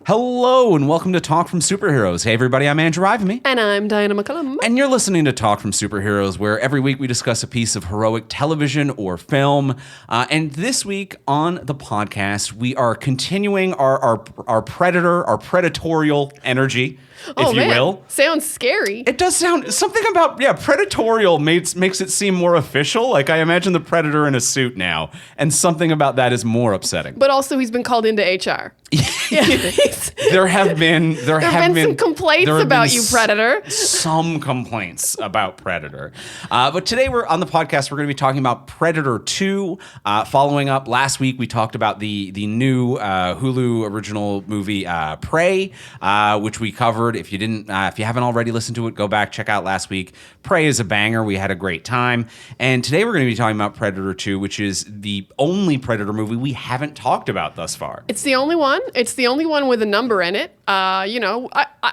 Hello and welcome to Talk from Superheroes. Hey everybody, I'm Andrew Ivamy. And I'm Diana McCullum. And you're listening to Talk from Superheroes, where every week we discuss a piece of heroic television or film. And this week on the podcast, we are continuing our predatorial energy, if you will. Sounds scary. It does sound, something about, predatorial makes it seem more official. Like, I imagine the Predator in a suit now, and something about that is more upsetting. But also he's been called into HR. There have been some complaints about you, Predator. Some complaints about Predator. But today we're on the podcast, we're going to be talking about Predator 2. Following up last week, we talked about the new Hulu original movie Prey, which we covered. If you haven't already listened to it, go back, check out last week. Prey is a banger. We had a great time. And today we're going to be talking about Predator 2, which is the only Predator movie we haven't talked about thus far. It's the only one. It's the only one with a number in it. I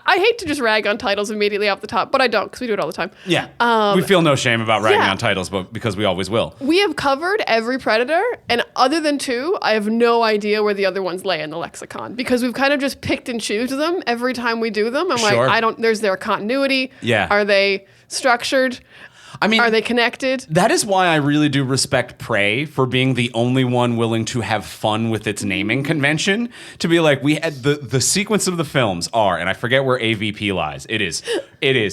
hate to just rag on titles immediately off the top, but I don't, because we do it all the time. Yeah. We feel no shame about ragging on titles, but because we always will. We have covered every Predator, and other than 2, I have no idea where the other ones lay in the lexicon, because we've kind of just picked and choose them every time we do them. I'm like, there's their continuity. Yeah. Are they structured? I mean, are they connected? That is why I really do respect Prey for being the only one willing to have fun with its naming convention. To be like, we had the sequence of the films are, and I forget where AVP lies. It is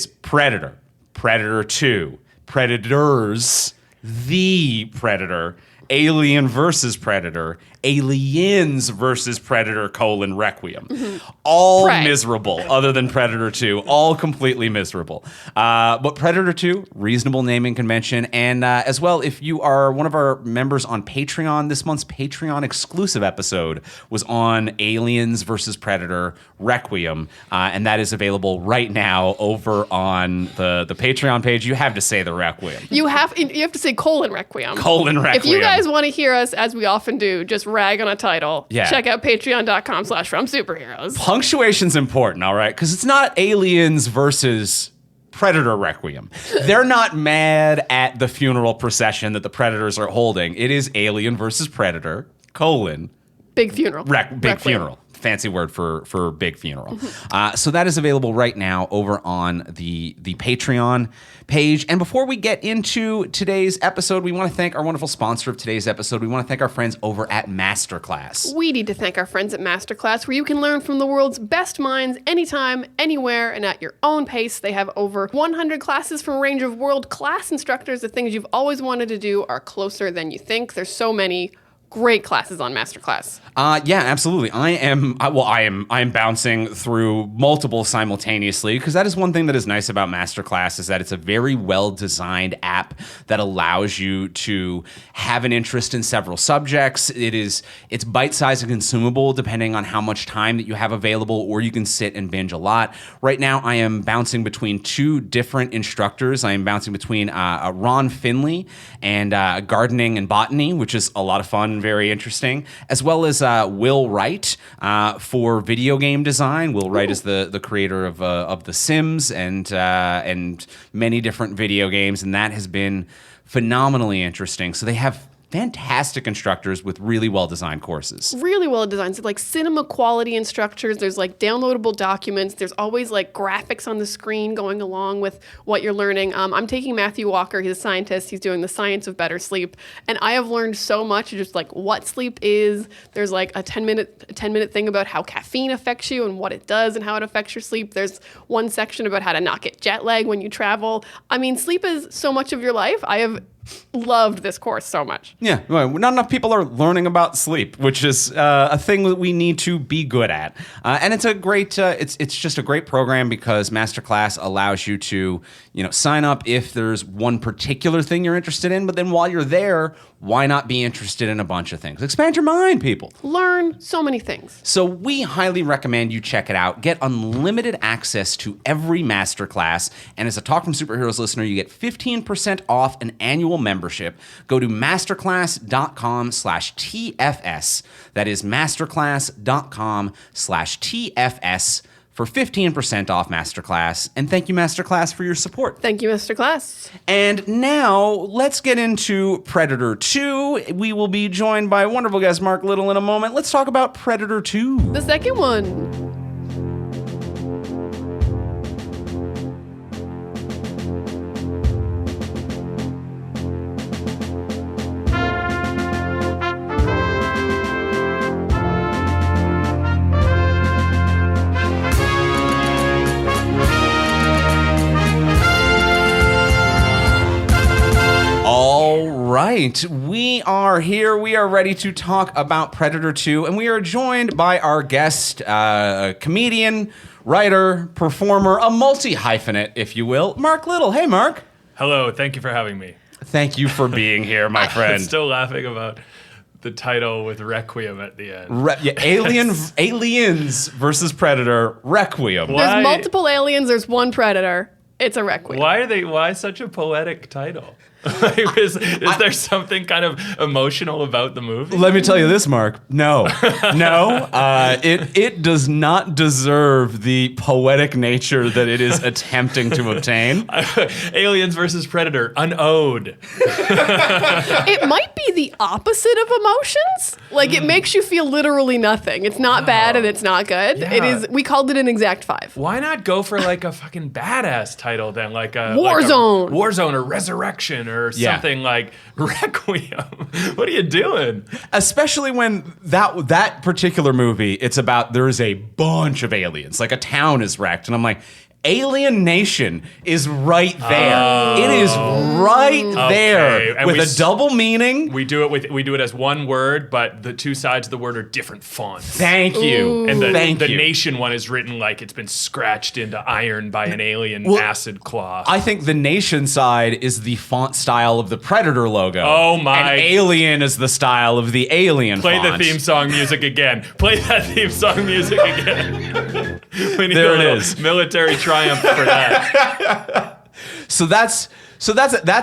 Predator, Predator 2, Predators, The Predator, Alien versus Predator, Aliens versus Predator, Requiem. Mm-hmm. All miserable, other than Predator 2. All completely miserable. But Predator 2, reasonable naming convention. And as well, if you are one of our members on Patreon, this month's Patreon exclusive episode was on Aliens versus Predator, Requiem. And that is available right now over on the Patreon page. You have to say the Requiem. You have to say Requiem. Requiem. If you guys want to hear us, as we often do, just rag on a title, check out patreon.com/fromsuperheroes. Punctuation's important, all right? Because it's not Aliens versus Predator Requiem. They're not mad at the funeral procession that the Predators are holding. It is Alien versus Predator, Big funeral. Big funeral. Fancy word for big funeral. So that is available right now over on the Patreon page. And before we get into today's episode, we want to thank our wonderful sponsor of today's episode. We want to thank our friends over at Masterclass. We need to thank our friends at Masterclass, where you can learn from the world's best minds anytime, anywhere, and at your own pace. They have over 100 classes from a range of world-class instructors. The things you've always wanted to do are closer than you think. There's so many great classes on Masterclass. Yeah, absolutely. I am bouncing through multiple simultaneously, because that is one thing that is nice about Masterclass, is that it's a very well-designed app that allows you to have an interest in several subjects. It's bite-sized and consumable depending on how much time that you have available, or you can sit and binge a lot. Right now, I am bouncing between 2 different instructors. I am bouncing between Ron Finley and gardening and botany, which is a lot of fun, very interesting, as well as Will Wright for video game design. Will Wright is the creator of The Sims and many different video games, and that has been phenomenally interesting. So they have fantastic instructors with really well-designed courses. Really well-designed. So, like, cinema quality instructors. There's, like, downloadable documents. There's always, like, graphics on the screen going along with what you're learning. I'm taking Matthew Walker. He's a scientist. He's doing the science of better sleep. And I have learned so much, just, like, what sleep is. There's, like, a 10-minute thing about how caffeine affects you and what it does and how it affects your sleep. There's one section about how to not get jet lag when you travel. I mean, sleep is so much of your life. I have loved this course so much. Yeah, well, not enough people are learning about sleep, which is a thing that we need to be good at. And it's a great, it's just a great program, because Masterclass allows you to, sign up if there's one particular thing you're interested in, but then while you're there, why not be interested in a bunch of things? Expand your mind, people. Learn so many things. So we highly recommend you check it out. Get unlimited access to every Masterclass. And as a Talk from Superheroes listener, you get 15% off an annual membership. Go to masterclass.com/TFS. That is masterclass.com/TFS for 15% off Masterclass. And thank you, Masterclass, for your support. Thank you, Masterclass. And now, let's get into Predator 2. We will be joined by wonderful guest Mark Little in a moment. Let's talk about Predator 2. The second one. right, we are here. We are ready to talk about Predator 2, and we are joined by our guest, comedian, writer, performer, a multi-hyphenate, if you will, Mark Little. Hey, Mark. Hello, thank you for having me. Thank you for being here, my friend. I'm still laughing about the title with Requiem at the end. Aliens versus Predator, Requiem. Why? There's multiple aliens. There's one predator. It's a requiem. Why such a poetic title? Like, is there something kind of emotional about the movie? Let me tell you this, Mark. No. It does not deserve the poetic nature that it is attempting to obtain. Aliens versus Predator, an ode. It might be the opposite of emotions. Like, it makes you feel literally nothing. It's not bad and it's not good. Yeah. It is. We called it an exact 5. Why not go for like a fucking badass title then, like a Warzone or Resurrection or something like Requiem? What are you doing? Especially when that particular movie, it's about there is a bunch of aliens, like a town is wrecked, and I'm like, Alien Nation is right there. It is right there And with a double meaning. We do it as one word, but the two sides of the word are different fonts. Thank you. And the Thank you. Nation one is written like it's been scratched into iron by an alien acid claw. I think the Nation side is the font style of the Predator logo. Oh my. And Alien is the style of the Alien Play font. the theme song music again. Play that theme song music again. We need There a it little is. military triumph for that. So that's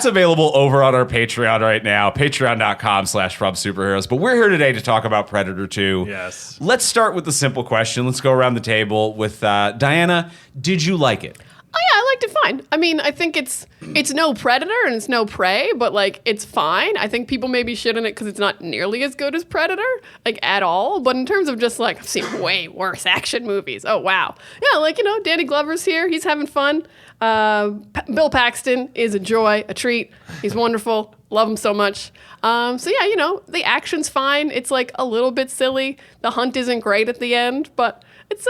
available over on our Patreon right now, patreon.com/robsuperheroes. But we're here today to talk about Predator 2. Yes. Let's start with the simple question. Let's go around the table with Diana. Did you like it? Oh yeah, I liked it fine. I mean, I think it's no Predator and it's no Prey, but like it's fine. I think people maybe shit on it because it's not nearly as good as Predator, like at all. But in terms of just like I've seen way worse action movies. Oh wow, yeah, like Danny Glover's here. He's having fun. Bill Paxton is a joy, a treat. He's wonderful. Love him so much. So yeah, the action's fine. It's like a little bit silly. The hunt isn't great at the end, but it's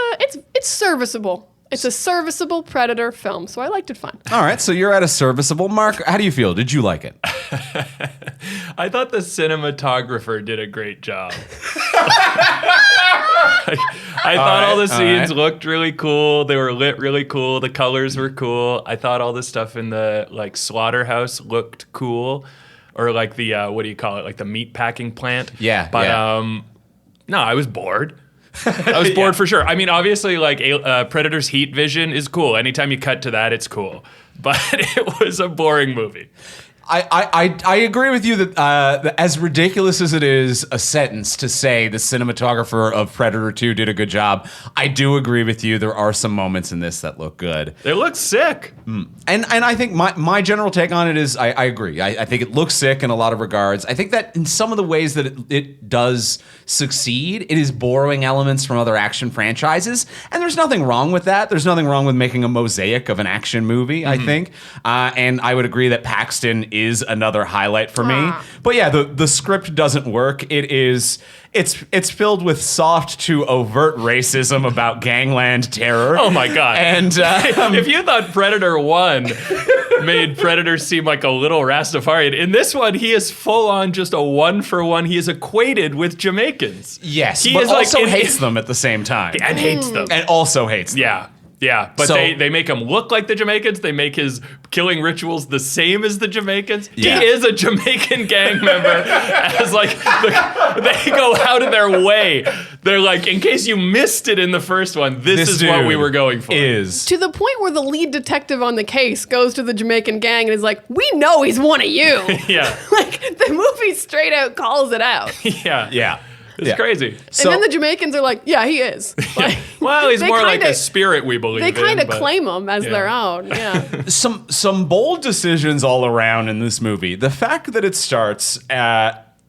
serviceable. It's a serviceable Predator film, so I liked it fine. All right, so you're at a serviceable. Mark, how do you feel? Did you like it? I thought the cinematographer did a great job. I thought all the scenes looked really cool. They were lit really cool. The colors were cool. I thought all the stuff in the like looked cool, or like the what do you call it? Like the meat packing plant. Yeah. But no, I was bored. I was bored for sure. I mean, obviously, like Predator's heat vision is cool. Anytime you cut to that, it's cool. But it was a boring movie. I agree with you that as ridiculous as it is a sentence to say the cinematographer of Predator 2 did a good job, I do agree with you. There are some moments in this that look good. It looks sick. And I think my general take on it is I agree. I think it looks sick in a lot of regards. I think that in some of the ways that it does succeed, it is borrowing elements from other action franchises. And there's nothing wrong with that. There's nothing wrong with making a mosaic of an action movie, I think. And I would agree that Paxton is another highlight for me. But yeah, the script doesn't work. It's filled with soft to overt racism about gangland terror. Oh my God. And if you thought Predator 1 made Predator seem like a little Rastafarian, in this one, he is full on just a 1-for-1. He is equated with Jamaicans. yes, He but is like also hates them at the same time. and hates them. And also hates them. Yeah, but So- they make him look like the Jamaicans. They make his killing rituals the same as the Jamaicans. Yeah. He is a Jamaican gang member. As like they go out of their way. They're like, in case you missed it in the first one, this is what we were going for. Is To the point where the lead detective on the case goes to the Jamaican gang and is like, "We know he's one of you." Yeah, Like the movie straight out calls it out. yeah. It's crazy. So, And then the Jamaicans are like, "Yeah, he is." Like, Well, he's they more like kinda- a spirit we believe They in. kind of but- claim him as yeah. their own. Yeah. some bold decisions all around in this movie. The fact that it starts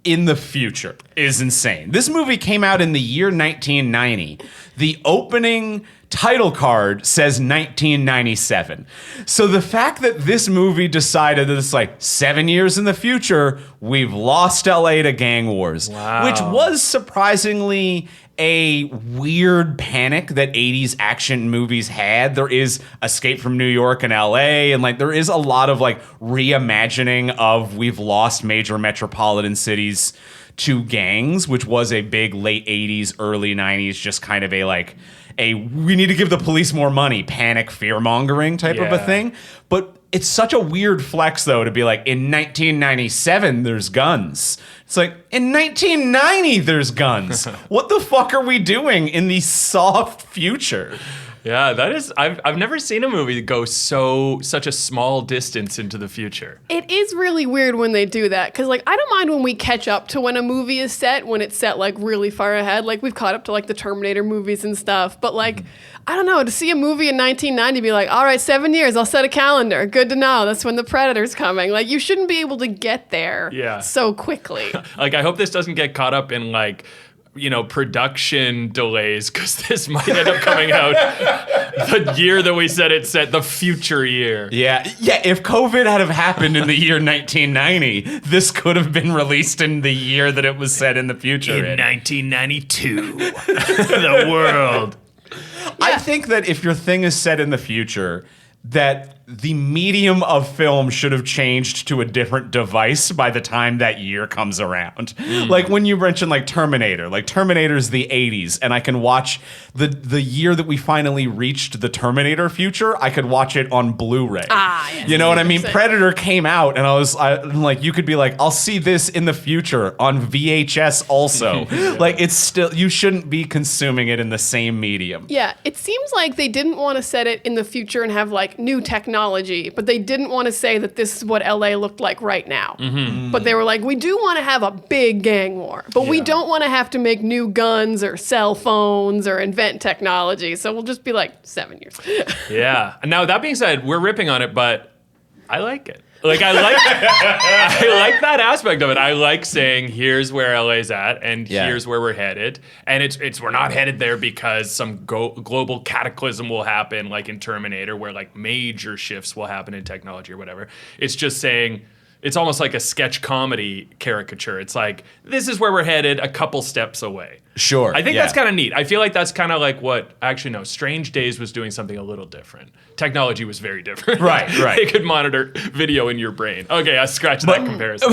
in the future is insane. This movie came out in the year 1990. The opening title card says 1997. So the fact that this movie decided that it's like 7 years in the future, we've lost LA to gang wars, Wow. which was surprisingly a weird panic that 80s action movies had. There is Escape from New York and LA, and like there is a lot of like reimagining of we've lost major metropolitan cities to gangs, which was a big late 80s, early 90s, just kind of we need to give the police more money, panic, fear-mongering type of a thing. But it's such a weird flex, though, to be like, in 1997, there's guns. It's like, in 1990, there's guns. What the fuck are we doing in the soft future? Yeah, that is. I've never seen a movie go such a small distance into the future. It is really weird when they do that, because like I don't mind when we catch up to when a movie is set, when it's set like really far ahead. Like we've caught up to like the Terminator movies and stuff. But like I don't know, to see a movie in 1990 be like, all right, 7 years, I'll set a calendar. Good to know. That's when the Predator's coming. Like you shouldn't be able to get there so quickly. Like I hope this doesn't get caught up in like, production delays, because this might end up coming out the year that we said it set, the future year. Yeah. If COVID had have happened in the year 1990, this could have been released in the year that it was set in the future. In 1992, the world. I think that if your thing is set in the future, that the medium of film should have changed to a different device by the time that year comes around. Like when you mentioned like Terminator's the 80s, and I can watch the year that we finally reached the Terminator future, I could watch it on Blu-ray. Yes, you know what I mean? Predator came out, and I'm like, you could be like, I'll see this in the future on VHS also. Like it's still, you shouldn't be consuming it in the same medium. Yeah, it seems like they didn't want to set it in the future and have like new technology, but they didn't want to say that this is what LA looked like right now. But they were like, we do want to have a big gang war, but we don't want to have to make new guns or cell phones or invent technology. So we'll just be like 7 years. Yeah. Now that being said, we're ripping on it, but I like it. Like I like that aspect of it. I like saying here's where LA's at and here's where we're headed. And it's we're not headed there because some global cataclysm will happen like in Terminator, where like major shifts will happen in technology or whatever. It's just saying, it's almost like a sketch comedy caricature. It's like, this is where we're headed, a couple steps away. Sure. I think that's kind of neat. I feel like that's kind of like what, actually no, Strange Days was doing something a little different. Technology was very different. Right. They could monitor video in your brain. Okay, I scratched that comparison.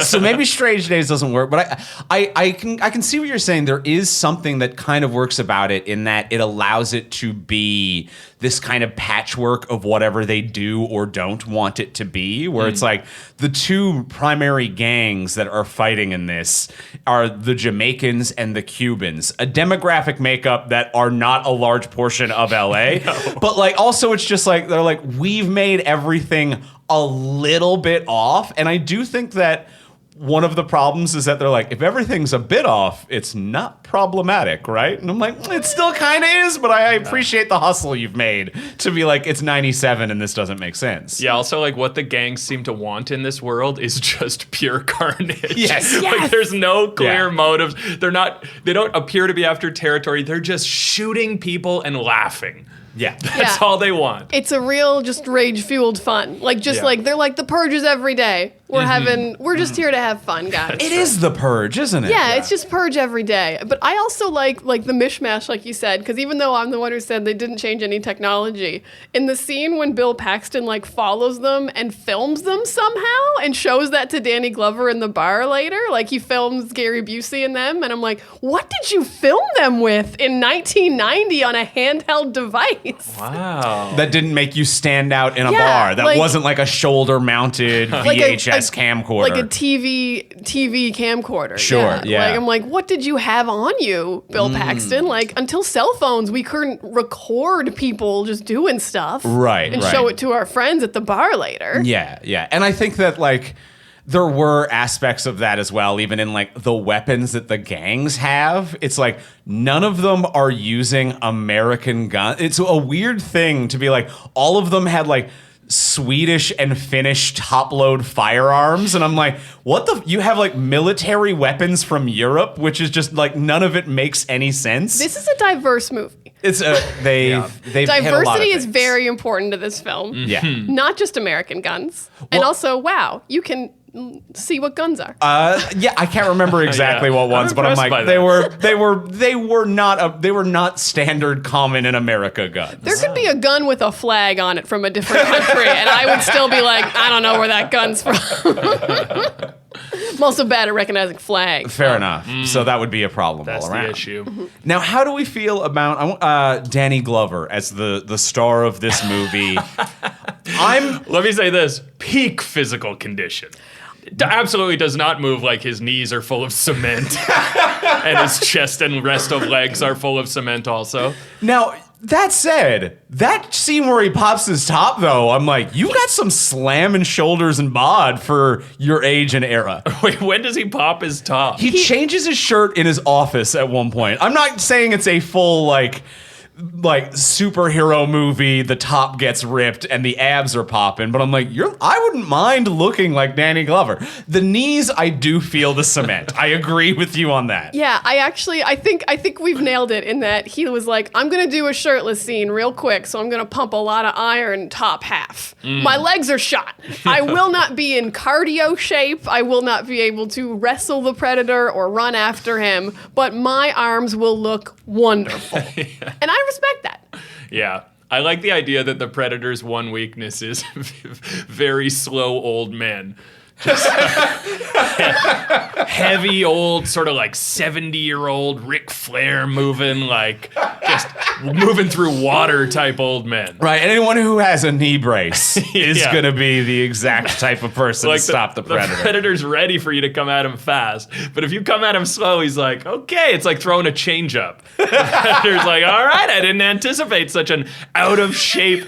So maybe Strange Days doesn't work, but I can see what you're saying. There is something that kind of works about it in that it allows it to be this kind of patchwork of whatever they do or don't want it to be, where it's like the two primary gangs that are fighting in this are the Jamaicans and the Cubans, a demographic makeup that are not a large portion of LA. But like also it's just like they're like, we've made everything a little bit off. And I do think that one of the problems is that they're like, if everything's a bit off, it's not problematic, right? And I'm like, it still kind of is, but I appreciate the hustle you've made to be like, it's 97 and this doesn't make sense. Yeah, also like what the gangs seem to want in this world is just pure carnage. Yes. Like there's no clear motives. They don't appear to be after territory. They're just shooting people and laughing. Yeah. That's all they want. It's a real just rage-fueled fun. Like just like they're like the purges every day. We're just here to have fun, guys. It is the purge, isn't it? Yeah, it's just purge every day. But I also like the mishmash, like you said, because even though I'm the one who said they didn't change any technology, in the scene when Bill Paxton like follows them and films them somehow and shows that to Danny Glover in the bar later, like he films Gary Busey and them, and I'm like, what did you film them with in 1990 on a handheld device? Wow. That didn't make you stand out in a bar. That wasn't like a shoulder-mounted VHS camcorder. Like a TV camcorder. Sure, yeah. Like I'm like, what did you have on you, Bill Paxton? Like until cell phones, we couldn't record people just doing stuff. Right, and show it to our friends at the bar later. Yeah. And I think that like there were aspects of that as well, even in like the weapons that the gangs have. It's like none of them are using American guns. It's a weird thing to be like, all of them had like Swedish and Finnish top-load firearms, and I'm like, you have like military weapons from Europe, which is just like none of it makes any sense. This is a diverse movie. It's they've diversity is very important to this film. Yeah. Not just American guns. And also, wow, you can see what guns are. Yeah, I can't remember exactly what ones, but I'm like, they were not standard common in America guns. There could be a gun with a flag on it from a different country, and I would still be like, I don't know where that gun's from. I'm also bad at recognizing flags. Fair enough. So that would be a problem all around. That's the issue. Now, how do we feel about Danny Glover as the star of this movie? Let me say this: peak physical condition. Absolutely does not move like his knees are full of cement, and his chest and rest of legs are full of cement. Also, now. That said, that scene where he pops his top, though, I'm like, you got some slamming shoulders and bod for your age and era. Wait, when does he pop his top? He changes his shirt in his office at one point. I'm not saying it's a full, like superhero movie, the top gets ripped and the abs are popping, but I'm like, I wouldn't mind looking like Danny Glover. The knees, I do feel the cement. I agree with you on that. Yeah, I think we've nailed it in that he was like, I'm gonna do a shirtless scene real quick, so I'm gonna pump a lot of iron top half. My legs are shot. I will not be in cardio shape. I will not be able to wrestle the predator or run after him, but my arms will look wonderful. And I respect that. Yeah. I like the idea that the Predator's one weakness is very slow old men. Just heavy old, sort of like 70-year-old Ric Flair moving, like just moving through water type old men. Right. Anyone who has a knee brace is going to be the exact type of person to stop the Predator. The Predator's ready for you to come at him fast, but if you come at him slow, he's like, okay, it's like throwing a changeup. The Predator's like, all right, I didn't anticipate such an out of shape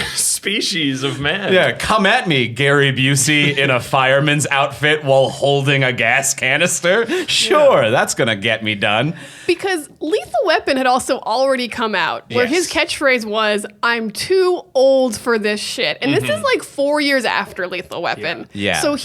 species of man. Yeah, come at me, Gary Busey in a fireman's outfit while holding a gas canister. Sure, that's gonna get me done. Because Lethal Weapon had also already come out, where his catchphrase was, I'm too old for this shit. And this is like 4 years after Lethal Weapon. Yeah. So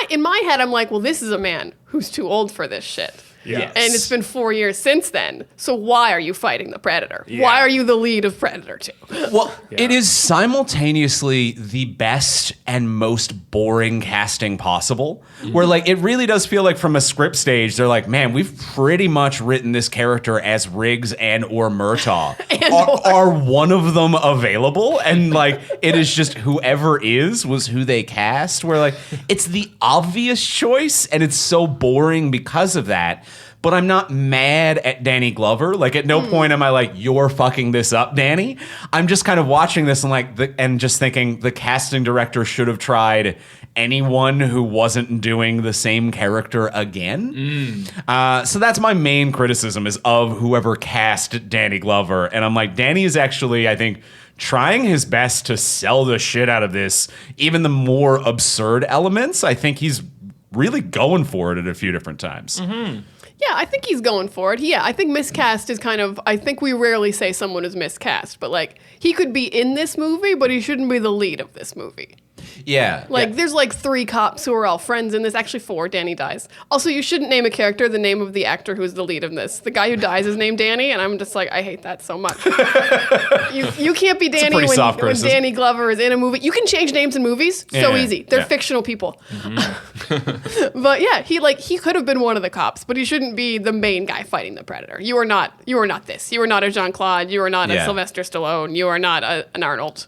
in my head, I'm like, well, this is a man who's too old for this shit. Yes. And it's been 4 years since then. So why are you fighting the Predator? Yeah. Why are you the lead of Predator 2? Well, it is simultaneously the best and most boring casting possible. Where like it really does feel like from a script stage, they're like, man, we've pretty much written this character as Riggs and or Murtaugh. Are one of them available? And like it is just whoever was who they cast. Where like it's the obvious choice and it's so boring because of that. But I'm not mad at Danny Glover. Like at no point am I like, you're fucking this up, Danny. I'm just kind of watching this and just thinking the casting director should have tried anyone who wasn't doing the same character again. So that's my main criticism is of whoever cast Danny Glover. And I'm like, Danny is actually, I think, trying his best to sell the shit out of this. Even the more absurd elements, I think he's really going for it at a few different times. Yeah, I think he's going for it. Yeah, I think miscast is I think we rarely say someone is miscast, but like he could be in this movie, but he shouldn't be the lead of this movie. Yeah. There's like 3 cops who are all friends in this. Actually 4. Danny dies. Also, you shouldn't name a character the name of the actor who's the lead of this. The guy who dies is named Danny, and I'm just like, I hate that so much. you can't be Danny when Danny Glover is in a movie. You can change names in movies so easy. They're fictional people. But yeah, he could have been one of the cops, but he shouldn't be the main guy fighting the Predator. You are not this. You are not a Jean-Claude. You are not a Sylvester Stallone. You are not an Arnold.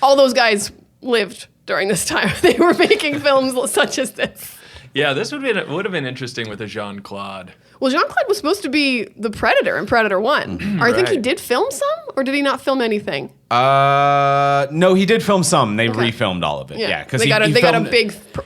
All those guys lived during this time. They were making films such as this. Yeah, this would have been interesting with a Jean-Claude. Well, Jean-Claude was supposed to be the Predator in Predator 1. Or I think he did film some, or did he not film anything? No, he did film some. They refilmed all of it. Yeah, because they got a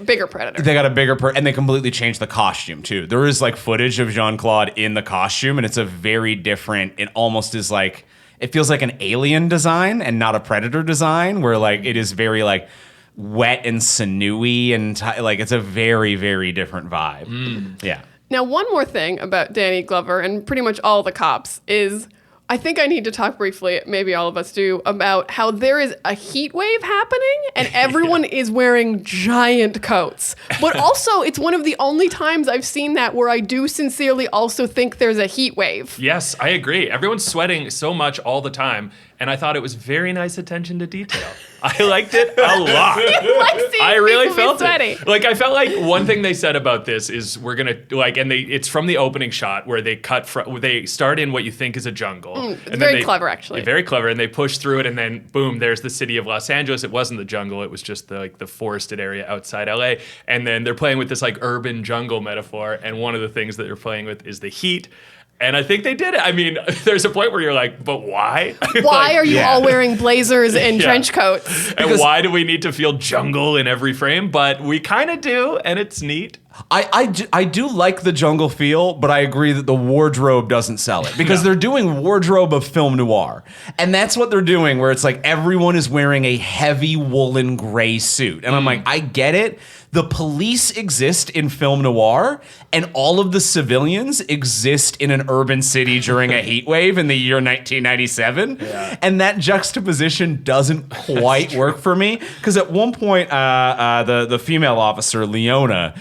bigger Predator. They got a bigger and they completely changed the costume too. There is like footage of Jean-Claude in the costume, and it's a very different. It almost is like it feels like an alien design and not a Predator design, where like it is very like wet and sinewy and like it's a very, very different vibe. Yeah. Now, one more thing about Danny Glover and pretty much all the cops is I think I need to talk briefly, maybe all of us do, about how there is a heat wave happening and everyone is wearing giant coats. But also, it's one of the only times I've seen that where I do sincerely also think there's a heat wave. Yes, I agree. Everyone's sweating so much all the time. and I thought it was very nice attention to detail. I liked it a lot. You like seeing I really people be felt sweaty. it. Like I felt like one thing they said about this is we're gonna it's from the opening shot where they start in what you think is a jungle. It's very clever, actually. Very clever, and they push through it, and then boom, there's the city of Los Angeles. It wasn't the jungle; it was just the forested area outside LA. And then they're playing with this like urban jungle metaphor, and one of the things that they're playing with is the heat. And I think they did it. I mean, there's a point where you're like, but why? Why are you all wearing blazers and trench coats? And why do we need to feel jungle in every frame? But we kind of do, and it's neat. I do like the jungle feel, but I agree that the wardrobe doesn't sell it because they're doing wardrobe of film noir. And that's what they're doing, where it's like everyone is wearing a heavy woolen gray suit. And I'm like, I get it. The police exist in film noir, and all of the civilians exist in an urban city during a heat wave in the year 1997. Yeah. And that juxtaposition doesn't quite work for me because at one point, the female officer, Leona,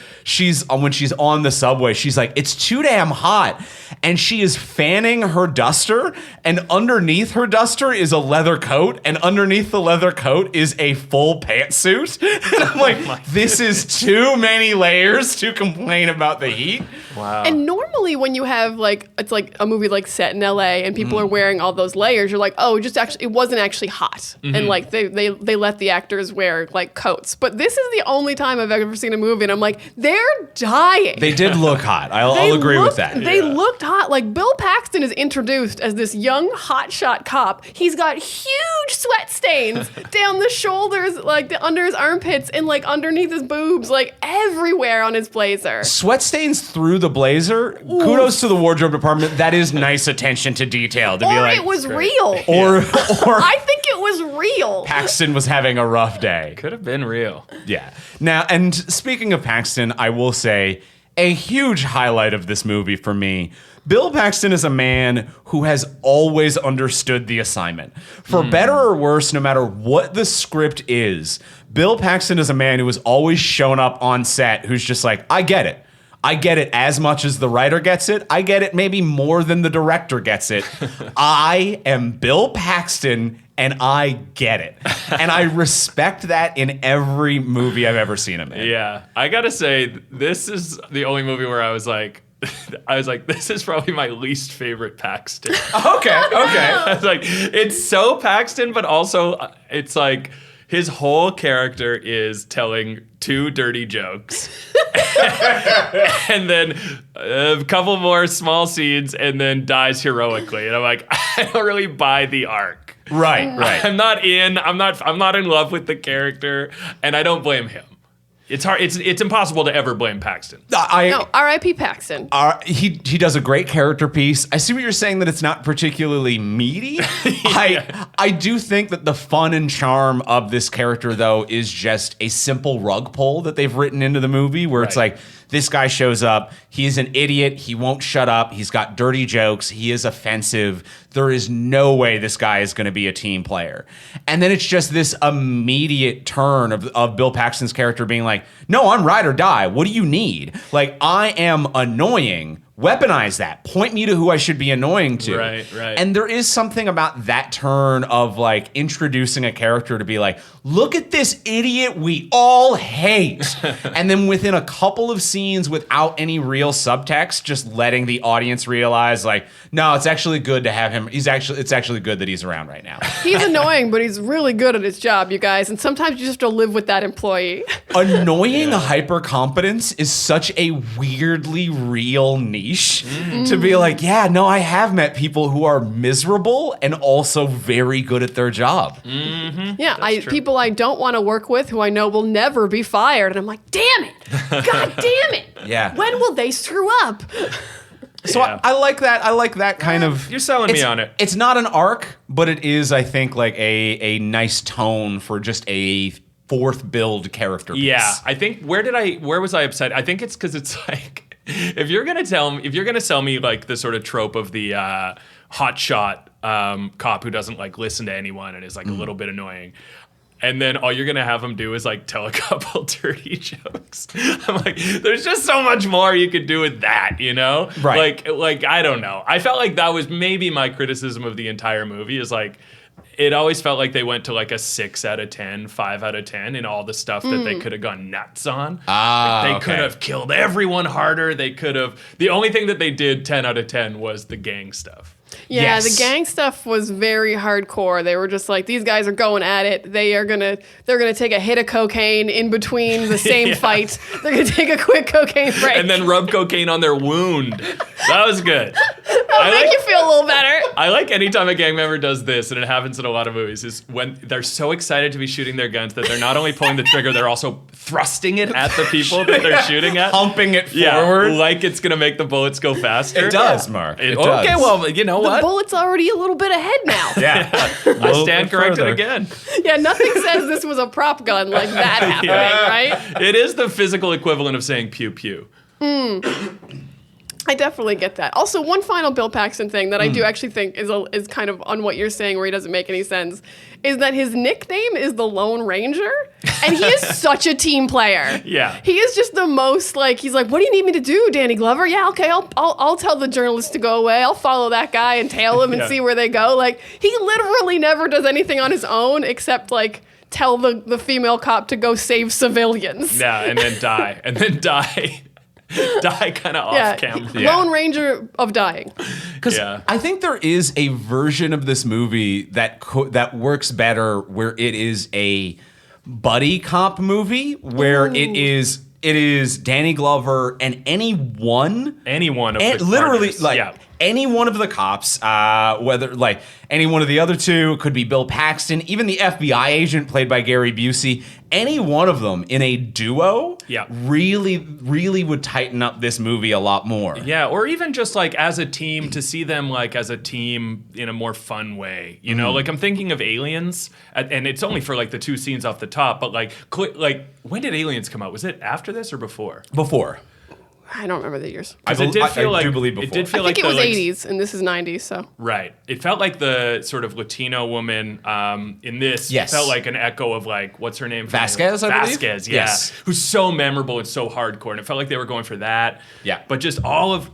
when she's on the subway, she's like, it's too damn hot. And she is fanning her duster, and underneath her duster is a leather coat, and underneath the leather coat is a full pantsuit. And I'm like, this is too many layers to complain about the heat. Wow. And normally when you have it's like a movie like set in LA and people are wearing all those layers, you're like, oh, it wasn't actually hot. And like they let the actors wear like coats. But this is the only time I've ever seen a movie and I'm like, they're dying. They did look hot. I'll agree with that. They looked hot. Like Bill Paxton is introduced as this young hotshot cop. He's got huge sweat stains down the shoulders, like under his armpits and like underneath his boobs, like everywhere on his blazer. Sweat stains through the blazer. Kudos to the wardrobe department. That is nice attention to detail. To be like, it was real. Or I think it was real. Paxton was having a rough day. Could have been real. Yeah. Now, and speaking of Paxton, I will say a huge highlight of this movie for me. Bill Paxton is a man who has always understood the assignment. For better or worse, no matter what the script is, Bill Paxton is a man who has always shown up on set who's just like, I get it. I get it as much as the writer gets it. I get it maybe more than the director gets it. I am Bill Paxton and I get it. And I respect that in every movie I've ever seen him in. Yeah. I gotta say, this is the only movie where I was like, this is probably my least favorite Paxton. Okay. I was like, it's so Paxton, but also it's like his whole character is telling two dirty jokes. And then a couple more small scenes and then dies heroically. And I'm like, I don't really buy the arc. Right. I'm not in love with the character, and I don't blame him. It's hard. It's impossible to ever blame Paxton. R.I.P. Paxton. He does a great character piece. I see what you're saying, that it's not particularly meaty. I do think that the fun and charm of this character, though, is just a simple rug pull that they've written into the movie where it's like, this guy shows up, he's an idiot, he won't shut up, he's got dirty jokes, he is offensive, there is no way this guy is going to be a team player. And then it's just this immediate turn of Bill Paxton's character being like, no, I'm ride or die, what do you need? Like, I am annoying. Weaponize that. Point me to who I should be annoying to. Right. And there is something about that turn of like introducing a character to be like, look at this idiot we all hate. And then within a couple of scenes without any real subtext, just letting the audience realize like, no, it's actually good to have him. It's actually good that he's around right now. He's annoying, but he's really good at his job, you guys. And sometimes you just have to live with that employee. Annoying hyper-competence is such a weirdly real niche to be like, yeah, no, I have met people who are miserable and also very good at their job. Mm-hmm. Yeah, people I don't want to work with who I know will never be fired. And I'm like, damn it. God damn it. Yeah. When will they screw up? So I like that. I like that kind of. You're selling me on it. It's not an arc, but it is, I think, like a nice tone for just a fourth build character piece. Yeah, I think where was I upset? I think it's because it's like, if you're gonna sell me like the sort of trope of the hotshot cop who doesn't like listen to anyone and is like a little bit annoying, and then all you're gonna have him do is like tell a couple dirty jokes. I'm like, there's just so much more you could do with that, you know? Right. Like I don't know. I felt like that was maybe my criticism of the entire movie is like, it always felt like they went to like a 6 out of 10, 5 out of 10 in all the stuff that they could have gone nuts on. They could have killed everyone harder. They could have. The only thing that they did 10 out of 10 was the gang stuff. Yeah, Yes. the gang stuff was very hardcore. They were just like, these guys are going at it. They're gonna take a hit of cocaine in between the same fight. They're gonna take a quick cocaine break. And then rub cocaine on their wound. That was good. That'll make you feel a little better. I like anytime a gang member does this, and it happens in a lot of movies, is when they're so excited to be shooting their guns that they're not only pulling the trigger, they're also thrusting it at the people that they're shooting at. Pumping it forward. Like it's going to make the bullets go faster. It does, Mark. It does. Okay, well, you know The what? bullet's already a little bit ahead now. Yeah. I stand corrected again. Yeah, nothing says this was a prop gun like that happening, right? It is the physical equivalent of saying pew pew. I definitely get that. Also, one final Bill Paxton thing that I do actually think is kind of on what you're saying, where he doesn't make any sense, is that his nickname is the Lone Ranger, and he is such a team player. Yeah. He is just the most like, he's like, what do you need me to do, Danny Glover? Yeah, okay, I'll tell the journalist to go away. I'll follow that guy and tail him and see where they go. Like, he literally never does anything on his own except like tell the female cop to go save civilians. Yeah, and then die. And then die. Die kind of off camera. Lone Ranger of dying. Because I think there is a version of this movie that works better where it is a buddy cop movie where it is Danny Glover and any one of the literally partners. Any one of the cops, whether like any one of the other two, could be Bill Paxton, even the FBI agent played by Gary Busey, any one of them in a duo really, really would tighten up this movie a lot more. Yeah, or even just like as a team, to see them like as a team in a more fun way. You know, like I'm thinking of Aliens, and it's only for like the 2 scenes off the top, but like when did Aliens come out? Was it after this or before? Before. I don't remember the years. I do believe before. It did I think it was 80s, and this is 90s, so. Right. It felt like the sort of Latino woman in this felt like an echo of like, what's her name? Vasquez, I believe? Vasquez, yeah. Yes. Who's so memorable and so hardcore, and it felt like they were going for that. Yeah. But just all of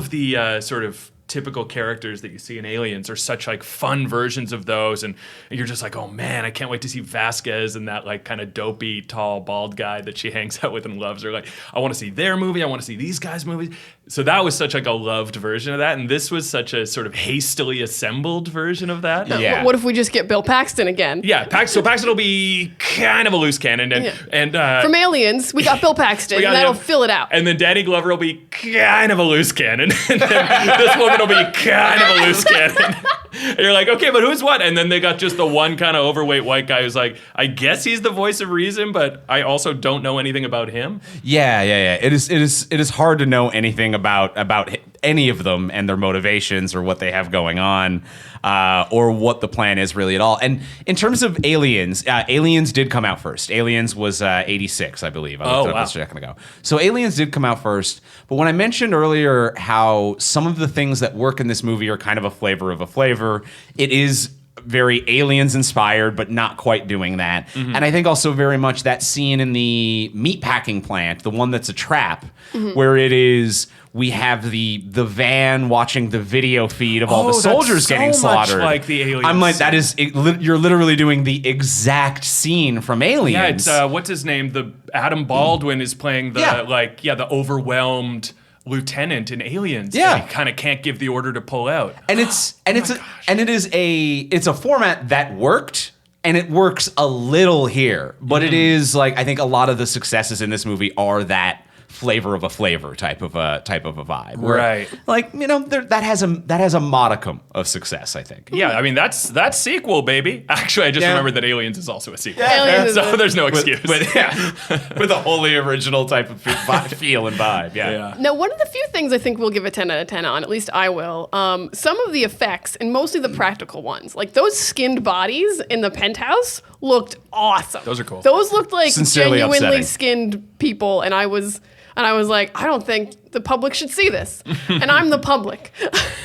the sort of typical characters that you see in Aliens are such like fun versions of those, and you're just like, oh man, I can't wait to see Vasquez and that like kind of dopey, tall, bald guy that she hangs out with and loves her. Like, I want to see their movie, I want to see these guys' movies. So that was such like a loved version of that, and this was such a sort of hastily assembled version of that. Yeah. What if we just get Bill Paxton again? Yeah, so Paxton will be kind of a loose cannon, and from Aliens, we got Bill Paxton, and that'll fill it out. And then Danny Glover will be kind of a loose cannon, and then this woman will be kind of a loose cannon. And you're like, okay, but who's what? And then they got just the one kind of overweight white guy who's like, I guess he's the voice of reason, but I also don't know anything about him. Yeah. It is hard to know anything about any of them and their motivations or what they have going on, or what the plan is really at all. And in terms of Aliens, Aliens did come out first. Aliens was 86, I believe. I looked it up a second ago. So Aliens did come out first. But when I mentioned earlier how some of the things that work in this movie are kind of a flavor of a flavor, it is very Aliens inspired, but not quite doing that. Mm-hmm. And I think also very much that scene in the meatpacking plant, the one that's a trap, where it is, we have the van watching the video feed of all the soldiers getting slaughtered. Much like the Aliens. I'm like, that is, you're literally doing the exact scene from Aliens. Yeah, it's what's his name? The Adam Baldwin is playing the overwhelmed lieutenant in Aliens. Yeah, and he kind of can't give the order to pull out. And it's a format that worked. And it works a little here, but it is like, I think a lot of the successes in this movie are that flavor of a flavor type of a vibe, where, right? Like, you know, that has a modicum of success, I think. Yeah, I mean that's sequel, baby. Actually, I just remembered that Aliens is also a sequel, so there's no excuse. With a wholly original type of feel and vibe. Yeah. Now, one of the few things I think we'll give a 10 out of 10 on, at least I will, some of the effects, and mostly the practical ones, like those skinned bodies in the penthouse looked awesome. Those are cool. Those looked like Sincerely genuinely upsetting. skinned people, and I was like, I don't think the public should see this. And I'm the public.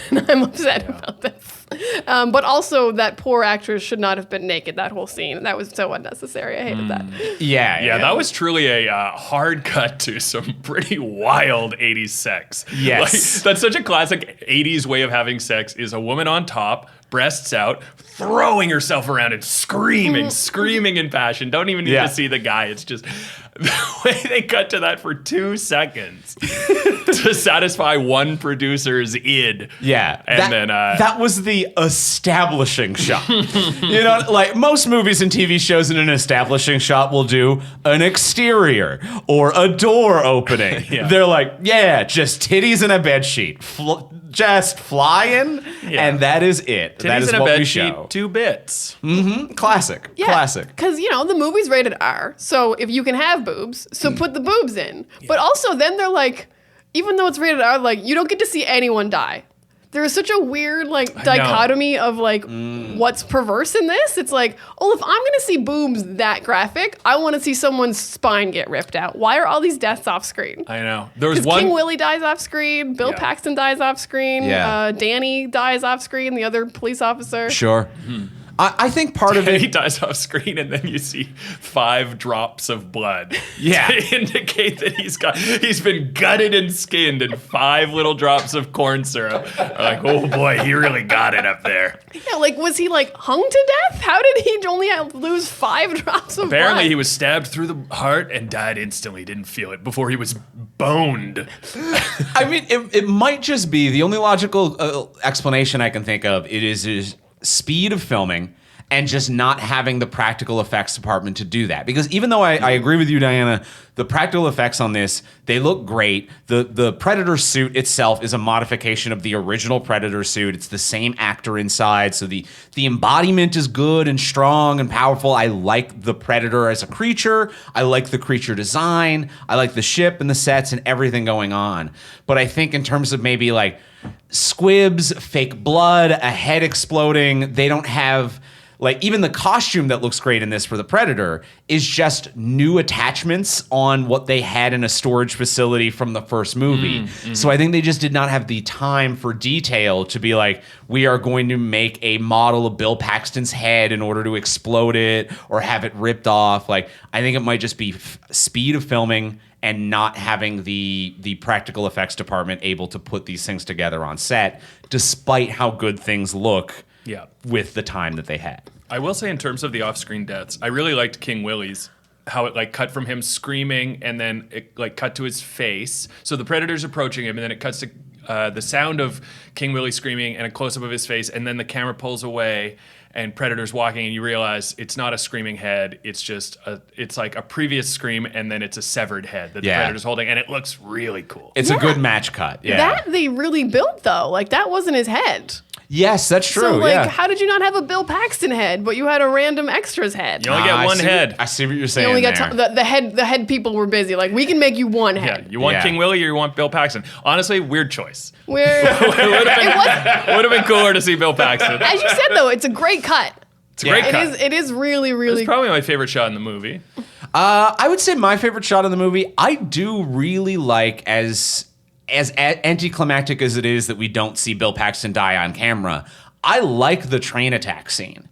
And I'm upset about this. But also, that poor actress should not have been naked that whole scene. That was so unnecessary. I hated that. Yeah, that was truly a hard cut to some pretty wild 80s sex. Yes. Like, that's such a classic 80s way of having sex, is a woman on top, breasts out, throwing herself around and screaming in passion. Don't even need to see the guy. It's just the way they cut to that for 2 seconds to satisfy one producer's id. Yeah. And then that was the establishing shot. You know, like most movies and TV shows in an establishing shot will do an exterior or a door opening. They're like, just titties and a bed sheet. Just flying, and that is it. Titties that is and a what bed we sheet, show. 2 bits. Classic. Classic. Because, the movie's rated R, so if you can have boobs, so put the boobs in. But also then they're like, even though it's rated R, like, you don't get to see anyone die. There is such a weird, like, dichotomy of, like, what's perverse in this. It's like, oh, if I'm going to see boobs that graphic, I want to see someone's spine get ripped out. Why are all these deaths off screen? I know. There was one... King Willie dies off screen. Bill Paxton dies off screen. Danny dies off screen, the other police officer. Sure. I think part of it... He dies off screen, and then you see 5 drops of blood. Yeah. To indicate that he's been gutted and skinned, and 5 little drops of corn syrup. Like, oh boy, he really got it up there. Yeah, like, was he, like, hung to death? How did he only lose 5 drops of blood? Apparently, he was stabbed through the heart and died instantly. Didn't feel it before he was boned. I mean, it might just be the only logical explanation I can think of. It is speed of filming and just not having the practical effects department to do that. Because even though I agree with you, Diana, the practical effects on this, they look great. The Predator suit itself is a modification of the original Predator suit. It's the same actor inside, so the embodiment is good and strong and powerful. I like the Predator as a creature. I like the creature design. I like the ship and the sets and everything going on. But I think in terms of maybe like squibs, fake blood, a head exploding, they don't have... Like, even the costume that looks great in this for the Predator is just new attachments on what they had in a storage facility from the first movie. So I think they just did not have the time for detail to be like, we are going to make a model of Bill Paxton's head in order to explode it or have it ripped off. Like, I think it might just be speed of filming and not having the practical effects department able to put these things together on set, despite how good things look. With the time that they had. I will say in terms of the off-screen deaths, I really liked King Willie's, how it like cut from him screaming and then it like cut to his face. So the Predator's approaching him and then it cuts to the sound of King Willie screaming and a close-up of his face, and then the camera pulls away and Predator's walking and you realize it's not a screaming head, it's just it's like a previous scream and then it's a severed head that the Predator's holding, and it looks really cool. It's a good match cut. That they really built though. Like, that wasn't his head. Yes, that's true. So, like, how did you not have a Bill Paxton head, but you had a random extra's head? You only get one head. I see what you're saying. You only got the head people were busy. Like, we can make you one head. Yeah, you want King Willie or you want Bill Paxton? Honestly, weird choice. It would have been cooler to see Bill Paxton. As you said, though, it's a great cut. It's a great cut. It is really, really. It's probably my favorite shot in the movie. I would say my favorite shot in the movie. I do really like as anticlimactic as it is that we don't see Bill Paxton die on camera. I like the train attack scene.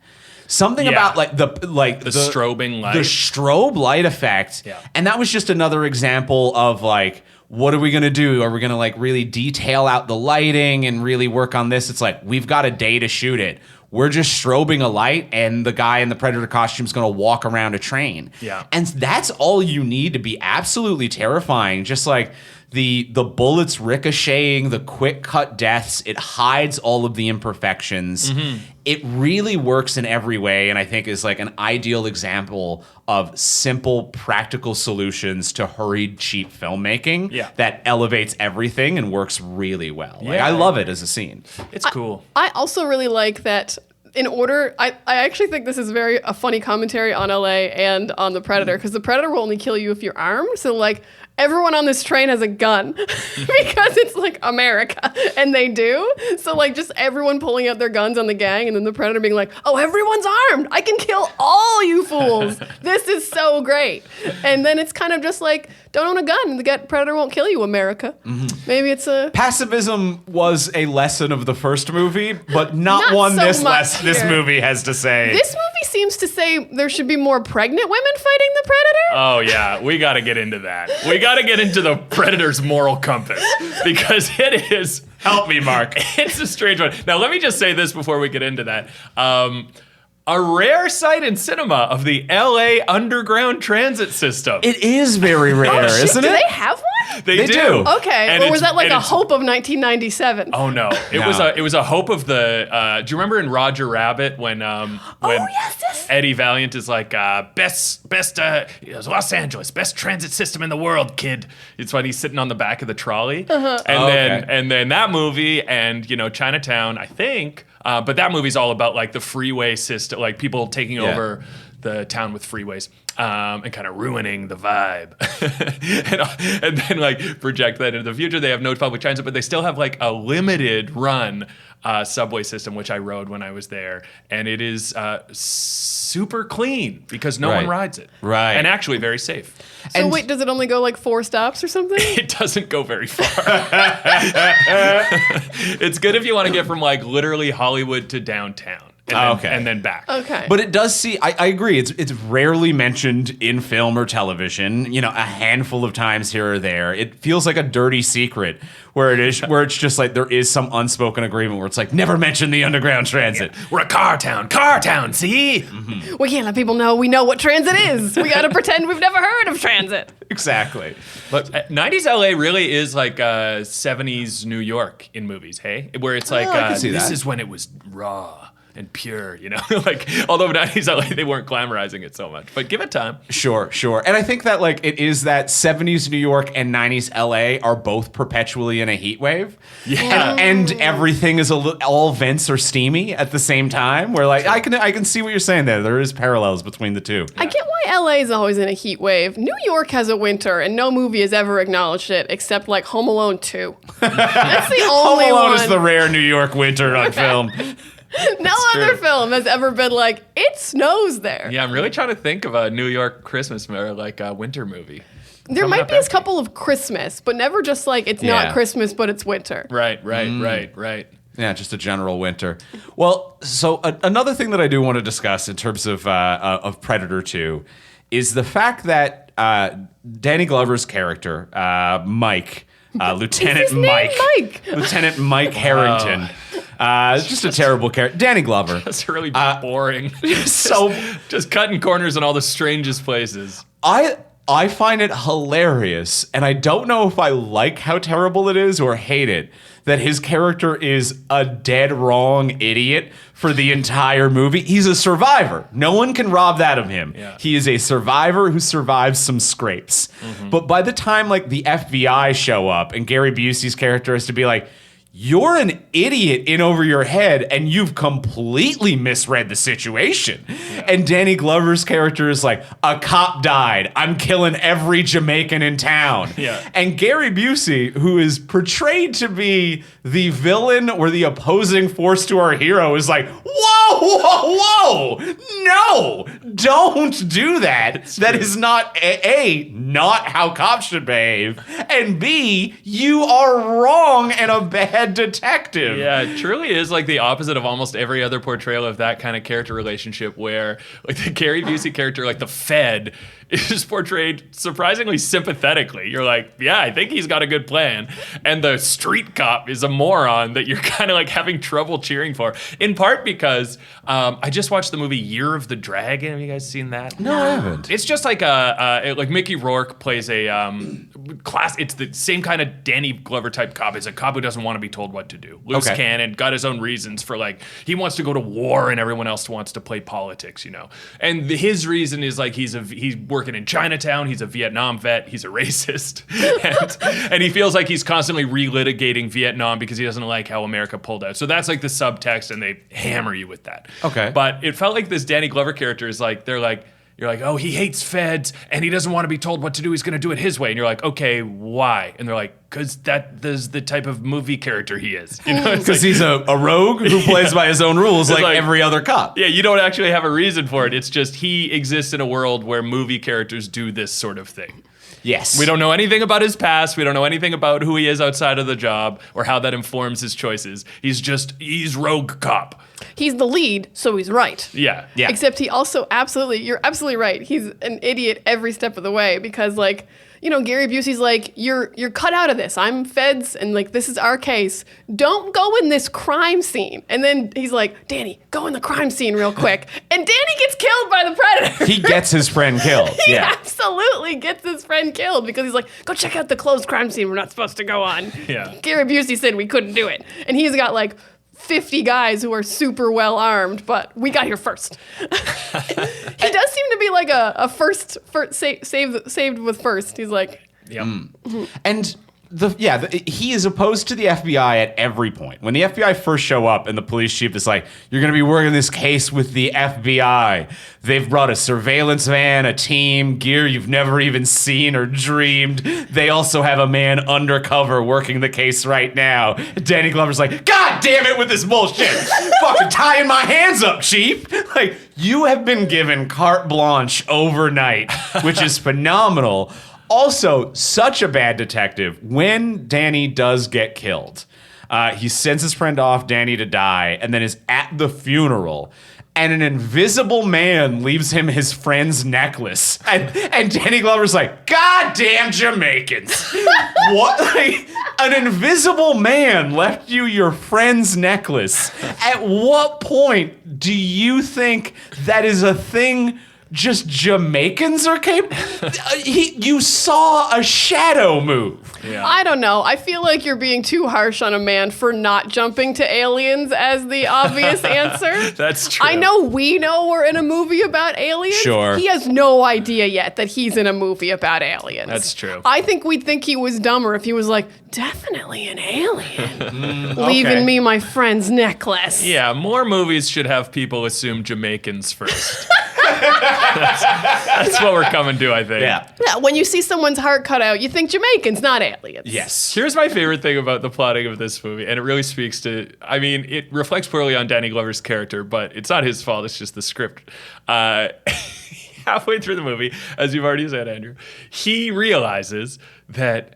Something about like the strobing light. The strobe light effect. Yeah. And that was just another example of like, what are we going to do? Are we going to like really detail out the lighting and really work on this? It's like, we've got a day to shoot it. We're just strobing a light and the guy in the Predator costume is going to walk around a train. Yeah. And that's all you need to be absolutely terrifying. Just like the bullets ricocheting, the quick cut deaths, it hides all of the imperfections. It really works in every way, and I think is like an ideal example of simple, practical solutions to hurried, cheap filmmaking that elevates everything and works really well. Like, I love it as a scene. It's cool. I also really like that. I actually think this is a funny commentary on LA and on the Predator, because the Predator will only kill you if you're armed. So like, everyone on this train has a gun because it's like America, and they do. So like, just everyone pulling out their guns on the gang, and then the Predator being like, oh, everyone's armed. I can kill all you fools. This is so great. And then it's kind of just like, don't own a gun. The Predator won't kill you, America. Maybe it's a... Pacifism was a lesson of the first movie, but not one so this movie has to say. This movie seems to say there should be more pregnant women fighting the Predator. Oh, yeah. We got to get into that. We got to get into the Predator's moral compass, because it is Help me, Mark. It's a strange one. Now, let me just say this before we get into that. A rare sight in cinema of the LA underground transit system. It is very rare, isn't Do it? they have one? They do. Okay, And or was it's- that like and a it's- hope of 1997? Oh no! It was a hope of the. Do you remember in Roger Rabbit when yes. Eddie Valiant is like best Los Angeles best transit system in the world, kid. It's when he's sitting on the back of the trolley, and then that movie and Chinatown, I think. But that movie's all about like the freeway system, like people taking over the town with freeways. And kind of ruining the vibe, and then like project that into the future. They have no public transit, but they still have like a limited run subway system, which I rode when I was there, and it is super clean because no one rides it, and actually very safe. So wait, does it only go like 4 stops or something? It doesn't go very far. It's good if you want to get from like literally Hollywood to downtown. And then back. Okay. But it does I agree. It's rarely mentioned in film or television, a handful of times here or there. It feels like a dirty secret where it's just like there is some unspoken agreement where it's like, never mention the underground transit. Yeah. We're a car town, see? Mm-hmm. We can't let people know we know what transit is. We got to pretend we've never heard of transit. Exactly. But 90s LA really is like 70s New York in movies, hey? Where it's like, this is when it was raw and pure, like, although 90s LA, they weren't glamorizing it so much, but give it time. Sure. And I think that like it is that 70s New York and 90s LA are both perpetually in a heat wave. Yeah. And everything is all vents are steamy at the same time, where like I can see what you're saying there. There is parallels between the two. I get why LA is always in a heat wave. New York has a winter, and no movie has ever acknowledged it except like Home Alone 2. That's the only Home Alone one. is the rare New York winter on film. No other film has ever been like, it snows there. Yeah, I'm really trying to think of a New York Christmas or like a winter movie. There might be a couple of Christmas, but never just like it's not Christmas, but it's winter. Right. Yeah, just a general winter. Well, so another thing that I do want to discuss in terms of Predator 2 is the fact that Danny Glover's character, Mike, Lieutenant Lieutenant Mike Harrington. Just a terrible character. Danny Glover. That's really boring. So just cutting corners in all the strangest places. I find it hilarious, and I don't know if I like how terrible it is or hate it, that his character is a dead wrong idiot for the entire movie. He's a survivor. No one can rob that of him. Yeah. He is a survivor who survives some scrapes. Mm-hmm. But by the time like the FBI show up and Gary Busey's character has to be like, you're an idiot in over your head and you've completely misread the situation. Yeah. And Danny Glover's character is like, a cop died. I'm killing every Jamaican in town. Yeah. And Gary Busey, who is portrayed to be the villain or the opposing force to our hero, is like, whoa, no, don't do that. That is not, A, not how cops should behave, and B, you are wrong and a bad detective. Yeah, it truly is like the opposite of almost every other portrayal of that kind of character relationship where like the Gary Busey character, like the Fed, is portrayed surprisingly sympathetically. You're like, yeah, I think he's got a good plan. And the street cop is a moron that you're kind of like having trouble cheering for. In part because I just watched the movie Year of the Dragon. Have you guys seen that? No, I haven't. It's just like like Mickey Rourke plays a class. It's the same kind of Danny Glover type cop. It's a cop who doesn't want to be told what to do. Loose cannon, got his own reasons for like, he wants to go to war and everyone else wants to play politics, And his reason is like he's working in Chinatown, he's a Vietnam vet, he's a racist, and he feels like he's constantly relitigating Vietnam because he doesn't like how America pulled out. So that's like the subtext, and they hammer you with that. Okay. But it felt like this Danny Glover character is like, you're like, oh, he hates feds and he doesn't want to be told what to do. He's going to do it his way. And you're like, okay, why? And they're like, because that is the type of movie character he is. Because he's a rogue who plays by his own rules like every other cop. Yeah, you don't actually have a reason for it. It's just he exists in a world where movie characters do this sort of thing. Yes. We don't know anything about his past. We don't know anything about who he is outside of the job or how that informs his choices. He's rogue cop. He's the lead, so he's right. Yeah. Except he also you're absolutely right. He's an idiot every step of the way because, like, you know, Gary Busey's like, you're cut out of this. I'm feds, and like, this is our case. Don't go in this crime scene. And then he's like, Danny, go in the crime scene real quick. And Danny gets killed by the predator. He gets his friend killed. He absolutely gets his friend killed because he's like, go check out the closed crime scene we're not supposed to go on. Yeah. Gary Busey said we couldn't do it. And he's got like 50 guys who are super well armed, but we got here first. He does seem to be like a first saved with first. He's like, And he is opposed to the FBI at every point. When the FBI first show up and the police chief is like, you're going to be working this case with the FBI. They've brought a surveillance van, a team, gear you've never even seen or dreamed. They also have a man undercover working the case right now. Danny Glover's like, God damn it with this bullshit. Fucking tying my hands up, chief. Like, you have been given carte blanche overnight, which is phenomenal. Also, such a bad detective. When Danny does get killed, he sends his friend off, Danny, to die, and then is at the funeral, and an invisible man leaves him his friend's necklace. And Danny Glover's like, goddamn Jamaicans. What? Like, an invisible man left you your friend's necklace. At what point do you think that is a thing just Jamaicans are capable? You saw a shadow move. Yeah. I don't know. I feel like you're being too harsh on a man for not jumping to aliens as the obvious answer. That's true. I know we know we're in a movie about aliens. Sure. He has no idea yet that he's in a movie about aliens. That's true. I think we'd think he was dumber if he was like, definitely an alien. Leaving me my friend's necklace. Yeah, more movies should have people assume Jamaicans first. That's what we're coming to, I think. Yeah. Yeah, when you see someone's heart cut out, you think Jamaicans, not aliens. Yes. Here's my favorite thing about the plotting of this movie, and it really speaks to, I mean, it reflects poorly on Danny Glover's character, but it's not his fault, it's just the script. Halfway through the movie, as you've already said, Andrew, he realizes that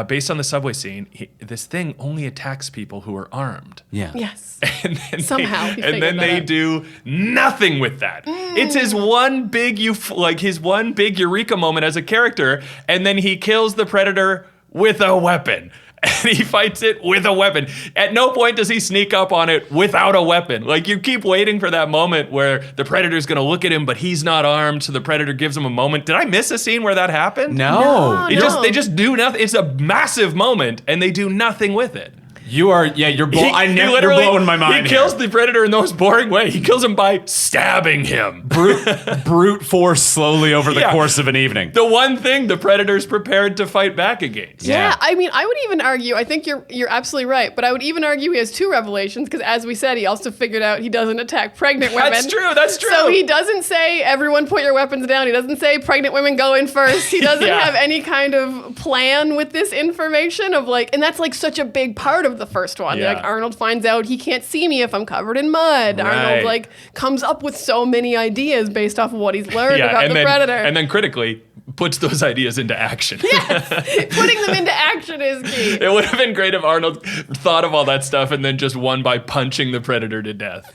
based on the subway scene, this thing only attacks people who are armed. Yeah. Yes. And then Somehow he figured that they out. do nothing with that. It's his one big his one big eureka moment as a character, and then he kills the predator with a weapon. And he fights it with a weapon. At no point does he sneak up on it without a weapon. Like, you keep waiting for that moment where the predator's going to look at him, but he's not armed, so the predator gives him a moment. Did I miss a scene where that happened? No. They just do nothing. It's a massive moment, and they do nothing with it. You're blowing my mind. He kills the predator in the most boring way. He kills him by stabbing him. Brute force slowly over the course of an evening. The one thing the predator's prepared to fight back against. Yeah, I mean, I would even argue, I think you're absolutely right, but I would even argue he has two revelations, because as we said, he also figured out he doesn't attack pregnant women. That's true. So he doesn't say, everyone put your weapons down. He doesn't say, pregnant women go in first. He doesn't have any kind of plan with this information of like, and that's like such a big part of the first one. Yeah. Like, Arnold finds out he can't see me if I'm covered in mud. Right. Arnold like comes up with so many ideas based off of what he's learned about the predator. And then critically puts those ideas into action. Yes, putting them into action is key. It would have been great if Arnold thought of all that stuff and then just won by punching the predator to death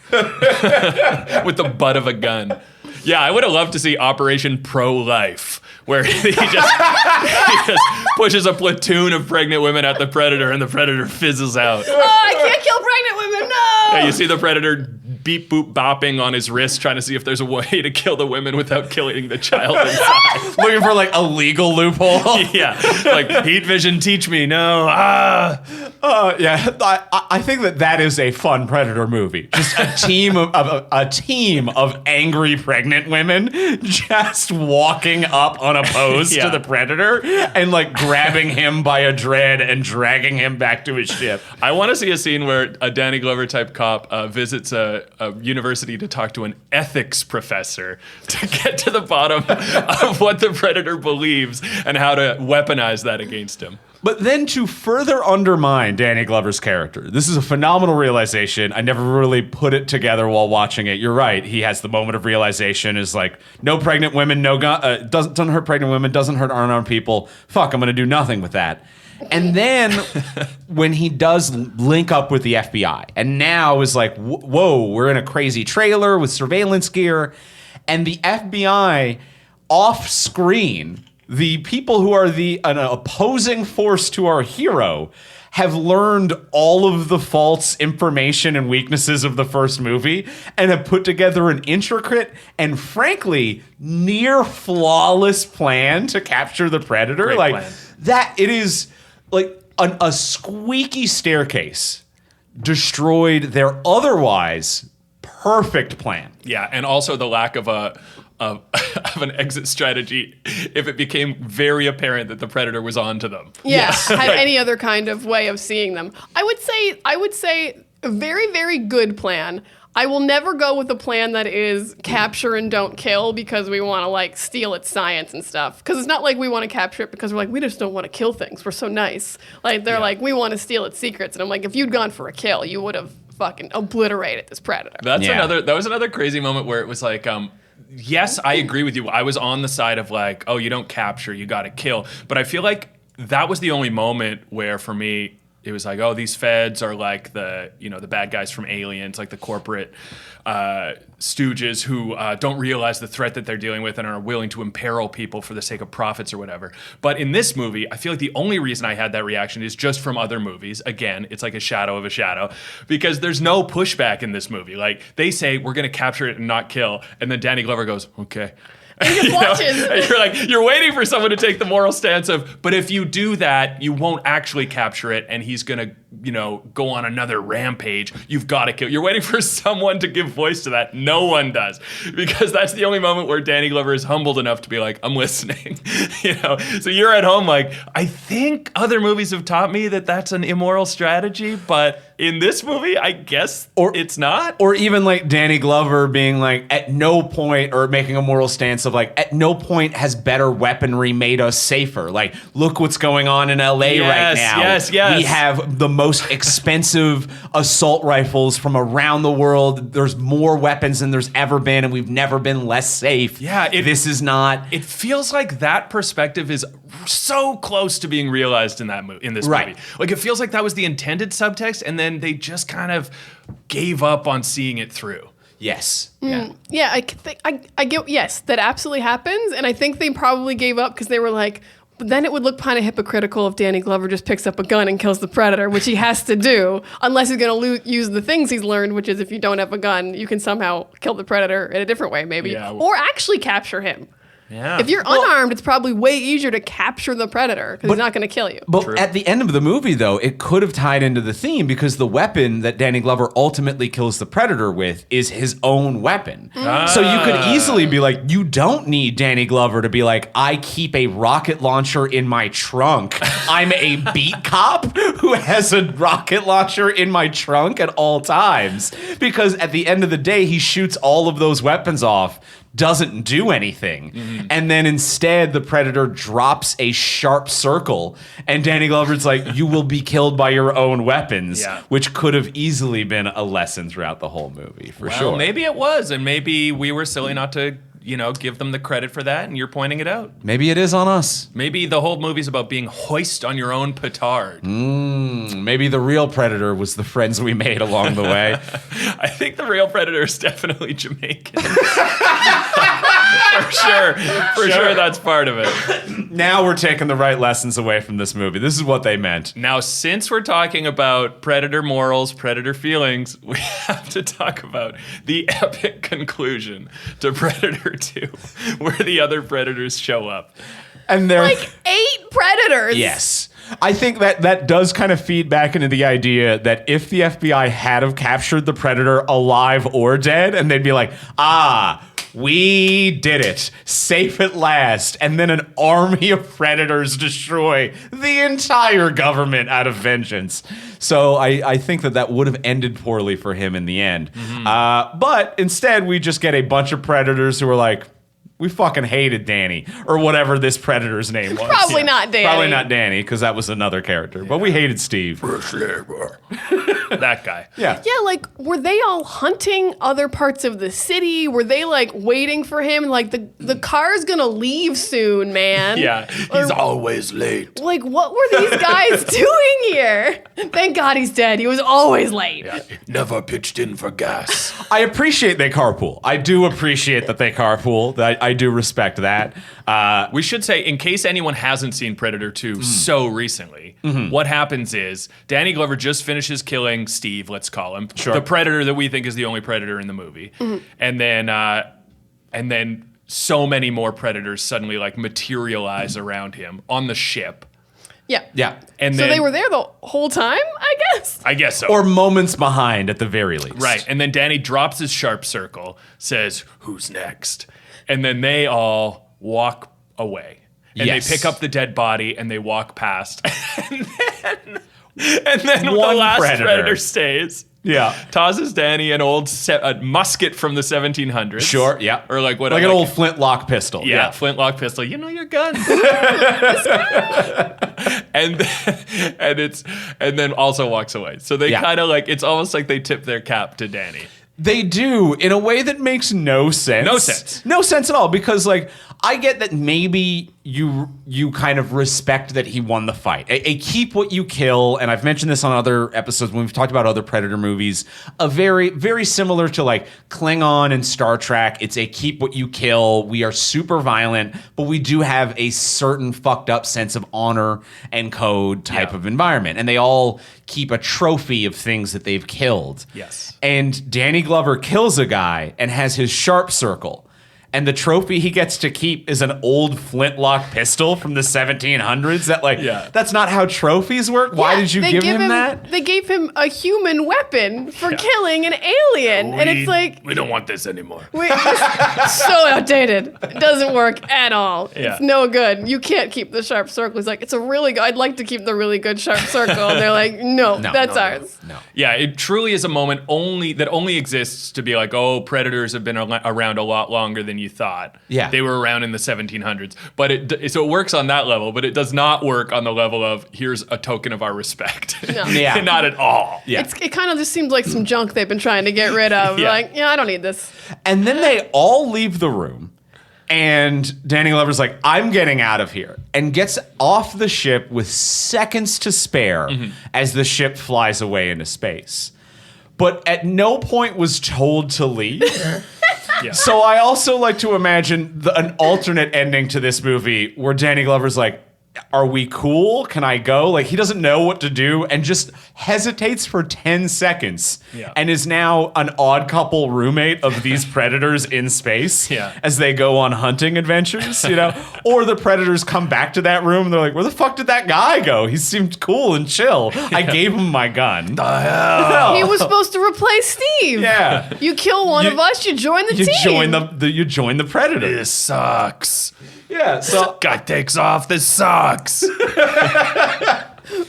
with the butt of a gun. Yeah, I would have loved to see Operation Pro-Life, where he just pushes a platoon of pregnant women at the predator and the predator fizzles out. Oh, I can't kill pregnant women, no! Yeah, you see the predator beep boop bopping on his wrist, trying to see if there's a way to kill the women without killing the child inside. Looking for like a legal loophole. Yeah, like heat vision, teach me. No, I think that is a fun Predator movie. Just a team of angry pregnant women just walking up unopposed to the Predator and like grabbing him by a dread and dragging him back to his ship. I want to see a scene where a Danny Glover type cop visits a university to talk to an ethics professor to get to the bottom of what the Predator believes and how to weaponize that against him. But then to further undermine Danny Glover's character, this is a phenomenal realization. I never really put it together while watching it. You're right. He has the moment of realization is like, no pregnant women, no gun, doesn't hurt pregnant women, doesn't hurt unarmed people. Fuck, I'm going to do nothing with that. And then when he does link up with the FBI, and now is like, whoa, we're in a crazy trailer with surveillance gear, and the FBI off screen, the people who are an opposing force to our hero have learned all of the false information and weaknesses of the first movie and have put together an intricate and frankly near flawless plan to capture the Predator. Great like plan. that, it is like a squeaky staircase destroyed their otherwise perfect plan. Yeah, and also the lack of of an exit strategy if it became very apparent that the Predator was on to them. Yeah, had any other kind of way of seeing them. I would say a very, very good plan. I will never go with a plan that is capture and don't kill because we want to like steal its science and stuff. Because it's not like we want to capture it because we're like, we just don't want to kill things. We're so nice. Like they're like, we want to steal its secrets. And I'm like, if you'd gone for a kill, you would have fucking obliterated this Predator. That was another crazy moment where it was like, yes, I agree with you. I was on the side of like, oh, you don't capture, you got to kill. But I feel like that was the only moment where, for me, it was like, oh, these feds are like the bad guys from Aliens, like the corporate stooges who don't realize the threat that they're dealing with and are willing to imperil people for the sake of profits or whatever. But in this movie, I feel like the only reason I had that reaction is just from other movies. Again, it's like a shadow of a shadow because there's no pushback in this movie. Like they say, we're going to capture it and not kill. And then Danny Glover goes, okay. And he just watches. And you're like, you're waiting for someone to take the moral stance of, but if you do that, you won't actually capture it, and he's gonna, go on another rampage. You've got to kill. You're waiting for someone to give voice to that. No one does, because that's the only moment where Danny Glover is humbled enough to be like, I'm listening. So you're at home like, I think other movies have taught me that that's an immoral strategy, but in this movie, I guess it's not. Or even like Danny Glover being like, at no point, or making a moral stance of like, at no point has better weaponry made us safer. Like, look what's going on in LA right now. Yes. We have the most expensive assault rifles from around the world. There's more weapons than there's ever been, and we've never been less safe. Yeah, this is not. It feels like that perspective is so close to being realized in this movie. Like it feels like that was the intended subtext, and then they just kind of gave up on seeing it through. Yes. Yeah, I get, yes, that absolutely happens. And I think they probably gave up because they were like, but then it would look kind of hypocritical if Danny Glover just picks up a gun and kills the Predator, which he has to do, unless he's going to use the things he's learned, which is if you don't have a gun, you can somehow kill the Predator in a different way, maybe, or actually capture him. Yeah. If you're unarmed, it's probably way easier to capture the Predator because he's not going to kill you. But at the end of the movie, though, it could have tied into the theme because the weapon that Danny Glover ultimately kills the Predator with is his own weapon. So you could easily be like, you don't need Danny Glover to be like, I keep a rocket launcher in my trunk. I'm a beat cop who has a rocket launcher in my trunk at all times. Because at the end of the day, he shoots all of those weapons off, doesn't do anything. And then instead the Predator drops a sharp circle and Danny Glover's like, you will be killed by your own weapons, which could have easily been a lesson throughout the whole movie, for sure. Maybe it was, and maybe we were silly not to give them the credit for that, and you're pointing it out. Maybe it is on us. Maybe the whole movie's about being hoist on your own petard. Maybe the real Predator was the friends we made along the way. I think the real Predator is definitely Jamaican. For sure, that's part of it. Now we're taking the right lessons away from this movie. This is what they meant. Now, since we're talking about Predator morals, Predator feelings, we have to talk about the epic conclusion to Predator 2, where the other Predators show up. And they're like 8 Predators. Yes. I think that does kind of feed back into the idea that if the FBI had have captured the Predator alive or dead, and they'd be like, we did it. Safe at last. And then an army of Predators destroy the entire government out of vengeance. So I think that would have ended poorly for him in the end. But instead, we just get a bunch of Predators who are like, We fucking hated Danny, or whatever this predator's name was. Probably not Danny. Probably not Danny, because that was another character. But we hated Steve. That guy. Yeah. Yeah, like, were they all hunting other parts of the city? Were they, like, waiting for him? Like, the car's gonna leave soon, man. Yeah, he's always late. Like, what were these guys doing here? Thank God he's dead. He was always late. Yeah, never pitched in for gas. I appreciate they carpool. I do appreciate that they carpool. I do respect that. We should say, in case anyone hasn't seen Predator 2 so recently, what happens is Danny Glover just finishes killing Steve, let's call him, the Predator that we think is the only Predator in the movie, and then so many more Predators suddenly like materialize around him on the ship. Yeah. Yeah. And So then, they were there the whole time, I guess? I guess so. Or moments behind at the very least. Right. And then Danny drops his sharp circle, says, "Who's next?" And then they all walk away. And Yes. they pick up the dead body and they walk past. and then the One last Predator. Predator stays. Yeah. Tosses Danny an old a musket from the 1700s. Sure, yeah. Or like what? Like an old flintlock pistol. Yeah, flintlock pistol. You know your gun. and then also walks away. So they kind of like, it's almost like they tip their cap to Danny. They do, in a way that makes no sense. No sense. No sense at all, because, like, I get that maybe you kind of respect that he won the fight. A keep what you kill, and I've mentioned this on other episodes when we've talked about other Predator movies, a very, very similar to, like, Klingon and Star Trek. It's a keep what you kill. We are super violent, but we do have a certain fucked up sense of honor and code type of environment. And they all keep a trophy of things that they've killed. Yes. And Danny Glover kills a guy and has his sharp circle. And the trophy he gets to keep is an old flintlock pistol from the 1700s. That's not how trophies work. Why did you give him that? They gave him a human weapon for killing an alien. And it's like, we don't want this anymore. so outdated. It doesn't work at all. Yeah. It's no good. You can't keep the sharp circle. It's like, it's a really good, I'd like to keep the really good sharp circle. And they're like, no, that's ours. No. Yeah, it truly is a moment that only exists to be like, oh, Predators have been around a lot longer than you thought. Yeah. They were around in the 1700s. But so it works on that level, but it does not work on the level of, here's a token of our respect. No. Yeah. Not at all. Yeah. It kind of just seems like some junk they've been trying to get rid of. Yeah. Like, I don't need this. And then they all leave the room. And Danny Glover's like, I'm getting out of here. And gets off the ship with seconds to spare as the ship flies away into space. But at no point was told to leave. Yeah. So I also like to imagine an alternate ending to this movie where Danny Glover's like, are we cool? Can I go? Like, he doesn't know what to do and just hesitates for 10 seconds and is now an odd couple roommate of these predators in space as they go on hunting adventures, Or the predators come back to that room and they're like, where the fuck did that guy go? He seemed cool and chill. I gave him my gun. The hell? He was supposed to replace Steve. Yeah. You kill one of us, you join the team. You join the predators. This sucks. Yeah, so Guy takes off. This sucks.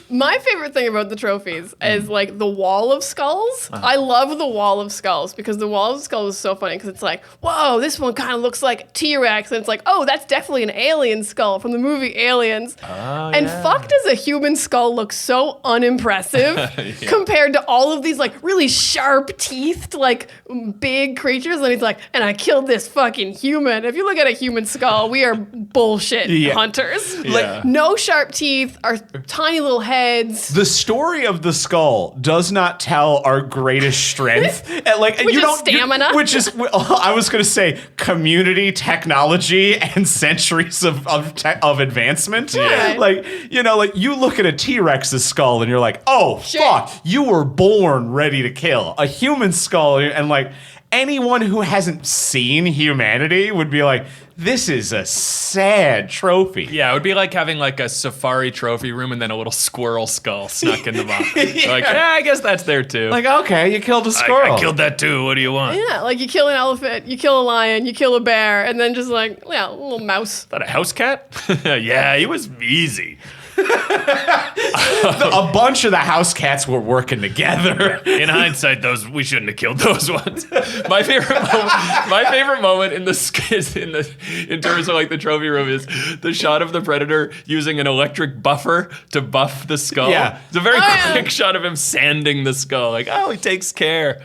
My favorite thing about the trophies is like the wall of skulls. I love the wall of skulls because the wall of skulls is so funny because it's like, whoa, this one kind of looks like T-Rex. And it's like, oh, that's definitely an alien skull from the movie Aliens. And fuck does a human skull look so unimpressive compared to all of these like really sharp teethed like big creatures. And he's like, and I killed this fucking human. If you look at a human skull, we are bullshit hunters. Like no sharp teeth, our tiny little heads. the story of the skull does not tell our greatest strength. Stamina. I was going to say community, technology, and centuries of advancement. Yeah. Like you look at a T-Rex's skull and you're like, oh, Shit. fuck, you were born ready to kill. A human skull, and like anyone who hasn't seen humanity would be like, this is a sad trophy. Yeah, it would be like having like a safari trophy room and then a little squirrel skull snuck in the box. I guess that's there too. Like, okay, you killed a squirrel. I killed that too. What do you want? Yeah, like you kill an elephant, you kill a lion, you kill a bear, and then just like, a little mouse. Is that a house cat? Yeah, he was easy. A bunch of the house cats were working together. In hindsight, we shouldn't have killed those ones. My favorite moment in the skit in terms of like the trophy room is the shot of the Predator using an electric buffer to buff the skull. Yeah. It's a very quick shot of him sanding the skull. Like, he takes care.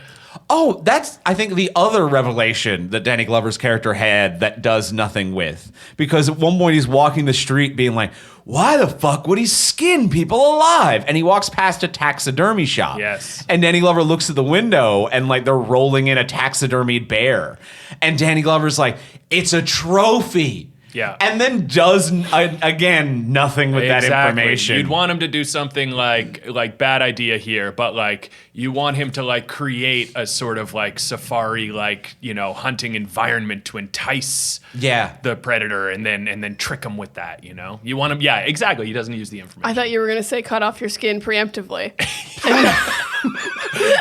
Oh, that's, I think, the other revelation that Danny Glover's character had that does nothing with. Because at one point he's walking the street being like, why the fuck would he skin people alive? And he walks past a taxidermy shop. Yes. And Danny Glover looks at the window and like they're rolling in a taxidermied bear. And Danny Glover's like, it's a trophy. Yeah. And then does, again, nothing with that information. You'd want him to do something like bad idea here, but like you want him to like create a sort of like safari, like, hunting environment to entice the predator and then trick him with that, You want him, exactly. He doesn't use the information. I thought you were going to say cut off your skin preemptively.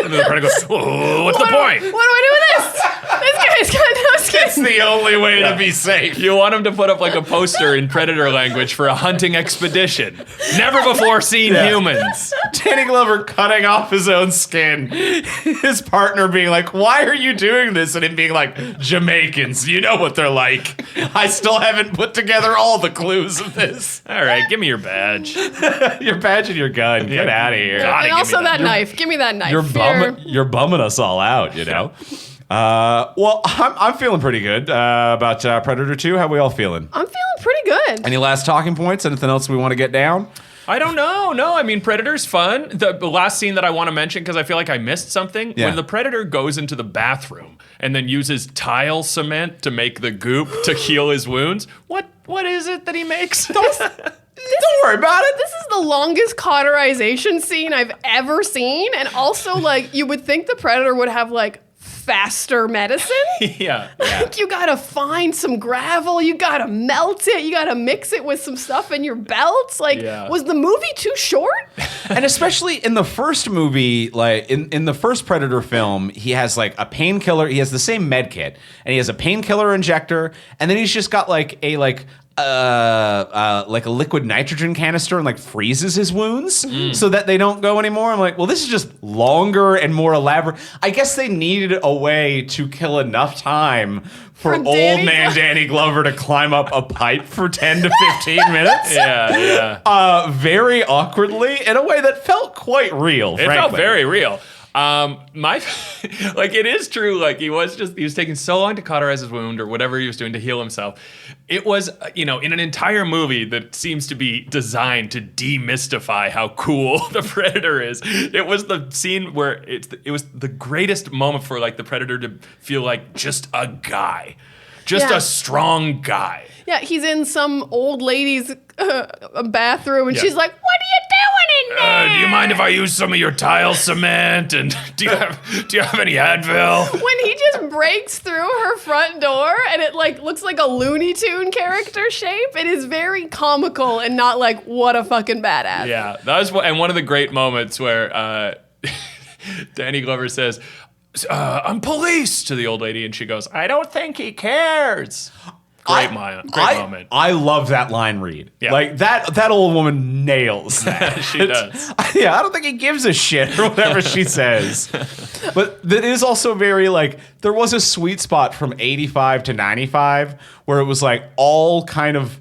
And then the predator goes, what's the point? What do I do with this? This guy's got no skin. It's the only way to be safe. You want him to put up like a poster in predator language for a hunting expedition. Never before seen humans. Danny Glover cutting off his own skin. His partner being like, why are you doing this? And him being like, Jamaicans, you know what they're like. I still haven't put together all the clues of this. All right, give me your badge. Your badge and your gun. Get out of here. And also that knife. Give me that knife. You're bumming us all out, Well, I'm feeling pretty good about Predator 2. How we all feeling? I'm feeling pretty good. Any last talking points? Anything else we want to get down? I don't know. No, I mean, Predator's fun. The last scene that I want to mention, because I feel like I missed something, when the Predator goes into the bathroom and then uses tile cement to make the goop to heal his wounds, what is it that he makes? Don't worry about it. This is the longest cauterization scene I've ever seen. And also, like, you would think the Predator would have, like, faster medicine. Yeah. Like, you gotta find some gravel, you gotta melt it, you gotta mix it with some stuff in your belts. Like, was the movie too short? And especially in the first movie, like in the first Predator film, he has like a painkiller. He has the same med kit, and he has a painkiller injector, and then he's just got like a liquid nitrogen canister and like freezes his wounds so that they don't go anymore. I'm like, well, this is just longer and more elaborate. I guess they needed a way to kill enough time for old man Danny Glover to climb up a pipe for 10 to 15 minutes. Very awkwardly in a way that felt quite real. It felt very real. It is true. Like he was taking so long to cauterize his wound or whatever he was doing to heal himself. It was, in an entire movie that seems to be designed to demystify how cool the Predator is. It was the scene where it was the greatest moment for like the Predator to feel like just a guy, a strong guy. Yeah, he's in some old lady's bathroom, and she's like, "What are you doing in there? Do you mind if I use some of your tile cement? And do you have any Advil?" When he just breaks through her front door, and it like looks like a Looney Tune character shape, it is very comical and not like what a fucking badass. Yeah, that was one of the great moments where Danny Glover says, "I'm police," to the old lady, and she goes, "I don't think he cares." Great moment. I love that line read. Yeah. Like that old woman nails that. She does. Yeah, I don't think he gives a shit or whatever she says. But that is also very like, there was a sweet spot from 85 to 95 where it was like all kind of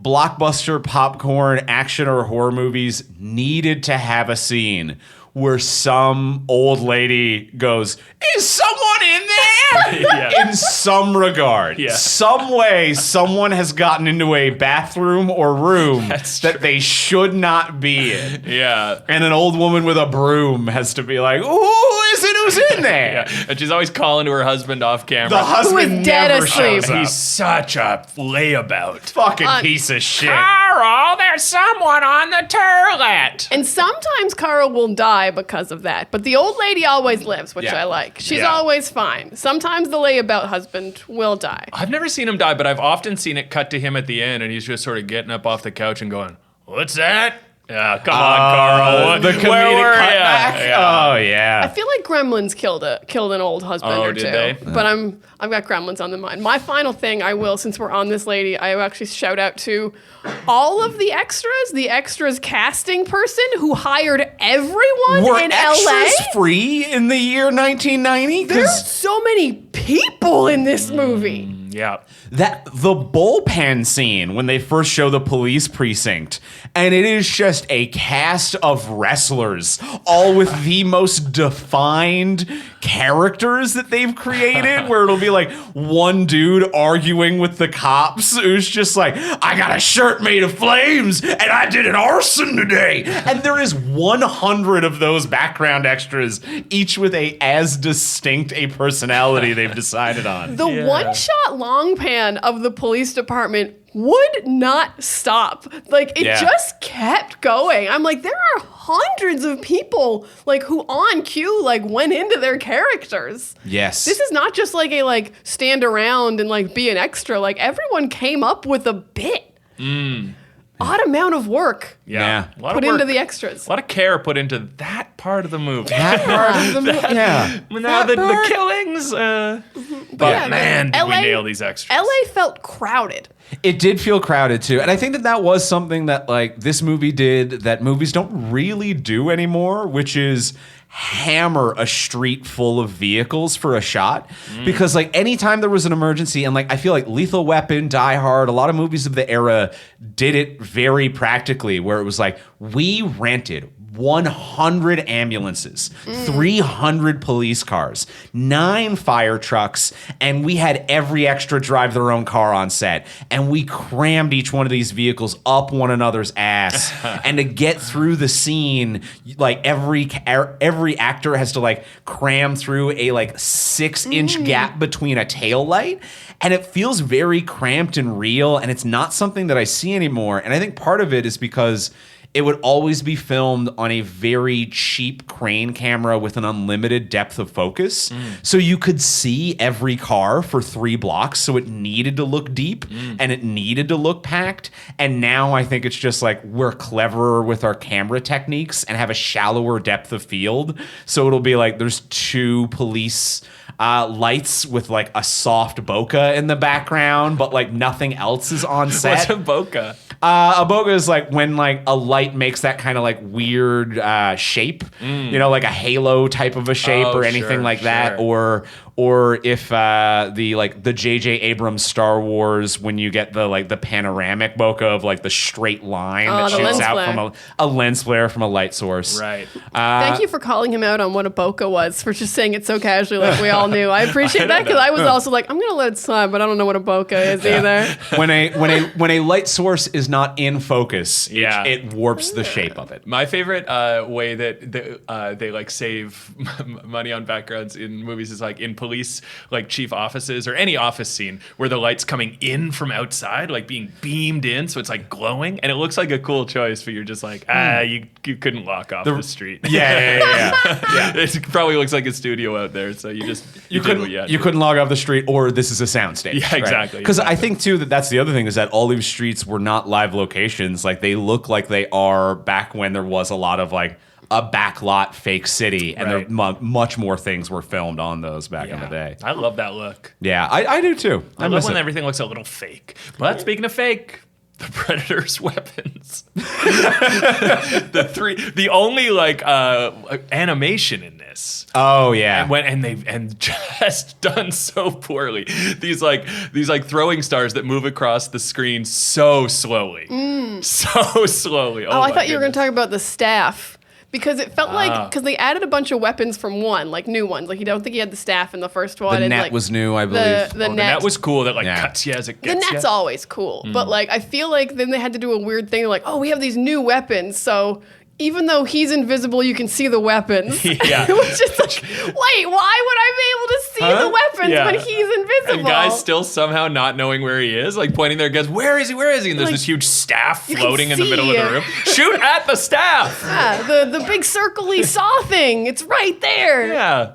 blockbuster popcorn action or horror movies needed to have a scene where some old lady goes, "Is someone in there?" In some regard. Yeah. Some way, someone has gotten into a bathroom or room that they should not be in. Yeah. And an old woman with a broom has to be like, "Who is it? Who's in there?" And she's always calling to her husband off camera. The husband Who is dead never asleep. shows up. He's such a layabout. Fucking piece of shit. Carl, there's someone on the toilet. And sometimes Carl will die because of that, but the old lady always lives, which I like. She's always fine. Sometimes the layabout husband will die. I've never seen him die, but I've often seen it cut to him at the end, and he's just sort of getting up off the couch and going, "What's that?" Yeah, come on, Carl. The comedic cutback. Yeah. Oh yeah. I feel like Gremlins killed an old husband or two. Did they? But I've got Gremlins on the mind. My final thing, I will, since we're on this lady, I will actually shout out to all of the extras casting person who hired everyone Were in extras LA. free in the year 1990? There's so many people in this movie. Yeah. That the bullpen scene when they first show the police precinct, and it is just a cast of wrestlers, all with the most defined characters that they've created, where it'll be like one dude arguing with the cops who's just like, I got a shirt made of flames and I did an arson today. And there is 100 of those background extras, each with as distinct a personality they've decided on. The one-shot long pan of the police department would not stop. Like, it just kept going. I'm like, there are hundreds of people, like, who on cue, like, went into their characters. Yes. This is not just like a, like, stand around and, like, be an extra. Like, everyone came up with a bit. Odd amount of work Yeah. A lot put of work, into the extras. a lot of care put into that part of the movie. That part of the movie. Yeah. Now the killings. But yeah, man, did we LA nail these extras. LA felt crowded. It did feel crowded too. And I think that was something that like this movie did that movies don't really do anymore, which is hammer a street full of vehicles for a shot. Because like anytime there was an emergency, and like I feel like Lethal Weapon, Die Hard, a lot of movies of the era did it very practically, where it was like, we rented 100 ambulances, 300 police cars, 9 fire trucks, and we had every extra drive their own car on set. And we crammed each one of these vehicles up one another's ass. And to get through the scene, like every actor has to like cram through a like 6-inch gap between a tail light. And it feels very cramped and real, and it's not something that I see anymore. And I think part of it is because it would always be filmed on a very cheap crane camera with an unlimited depth of focus. So you could see every car for 3 blocks. So it needed to look deep and it needed to look packed. And now I think it's just like we're cleverer with our camera techniques and have a shallower depth of field. So it'll be like there's 2 police lights with like a soft bokeh in the background, but like nothing else is on set. What's a bokeh? A bokeh is like when like a light makes that kind of like weird shape, you know, like a halo type of a shape or anything like that, or if the J.J. Abrams Star Wars, when you get the like the panoramic bokeh of like the straight line that shoots out from a lens flare from a light source. Right. Thank you for calling him out on what a bokeh was, for just saying it so casually like we all knew. I appreciate that, because I was also like, I'm going to let it slide, but I don't know what a bokeh is either. When a light source is not in focus, Yeah. it warps the shape of it. My favorite way that they like save money on backgrounds in movies is like in police like chief offices or any office scene where the light's coming in from outside, like being beamed in, so it's like glowing, and it looks like a cool choice, but you're just like, you couldn't lock off the street. Yeah. It probably looks like a studio out there, so you couldn't log off the street, or this is a soundstage. Yeah, exactly. Because I think too that's the other thing, is that all these streets were not live locations. Like they look like they are back when there was a lot of like a backlot fake city, and there much more things were filmed on those back in the day. I love that look. Yeah, I do too. I love when everything looks a little fake. But speaking of fake, the Predator's weapons. The only like animation in this. Oh yeah. And just done so poorly. These throwing stars that move across the screen so slowly. So slowly. Oh, I thought you were going to talk about the staff. Because it felt like, because they added a bunch of weapons from one, like new ones. Like, you don't think he had the staff in the first one. The net like, was new, I believe. The net. The net was cool. That cuts you as it gets The net's always cool. But like, I feel like then they had to do a weird thing. Like, oh, we have these new weapons. So even though he's invisible, you can see the weapons. Yeah. It was just like, wait, why would I be able to see the weapons when he's invisible? And guys still somehow not knowing where he is, like pointing their guns, where is he? Where is he? And there's this huge staff floating in the middle of the room. Shoot at the staff! Yeah, the big circle-y saw thing. It's right there. Yeah.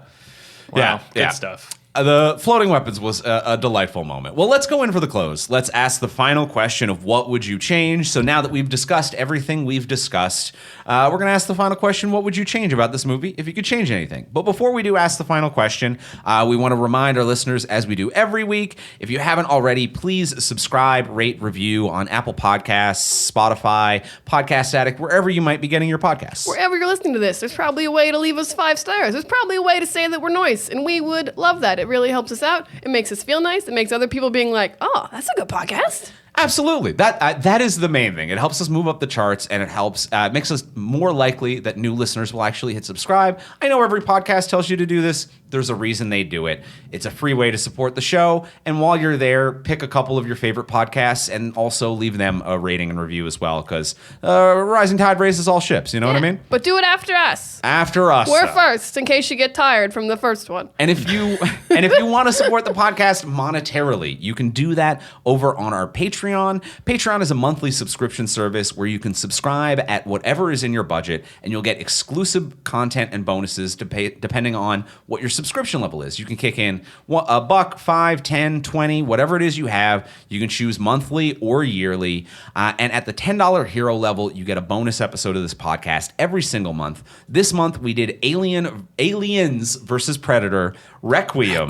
Wow. Yeah. Good stuff. The floating weapons was a delightful moment. Well, let's go in for the close. Let's ask the final question of what would you change? So now that we've discussed everything we've discussed, we're going to ask the final question, what would you change about this movie if you could change anything? But before we do ask the final question, we want to remind our listeners, as we do every week, if you haven't already, please subscribe, rate, review on Apple Podcasts, Spotify, Podcast Addict, wherever you might be getting your podcasts. Wherever you're listening to this, there's probably a way to leave us 5 stars. There's probably a way to say that we're nice, and we would love that. It really helps us out. It makes us feel nice. It makes other people being like, oh, that's a good podcast. Absolutely. That is the main thing. It helps us move up the charts, and it helps makes us more likely that new listeners will actually hit subscribe. I know every podcast tells you to do this. There's a reason they do it. It's a free way to support the show. And while you're there, pick a couple of your favorite podcasts and also leave them a rating and review as well, because rising tide raises all ships. You know what I mean? But do it after us. After us. We're first, in case you get tired from the first one. And if you want to support the podcast monetarily, you can do that over on our Patreon. Patreon is a monthly subscription service where you can subscribe at whatever is in your budget, and you'll get exclusive content and bonuses depending on what your subscription level is. You can kick in $1, $5, $10, $20, whatever it is you have. You can choose monthly or yearly. And at the $10 hero level, you get a bonus episode of this podcast every single month. This month, we did Aliens versus Predator Requiem.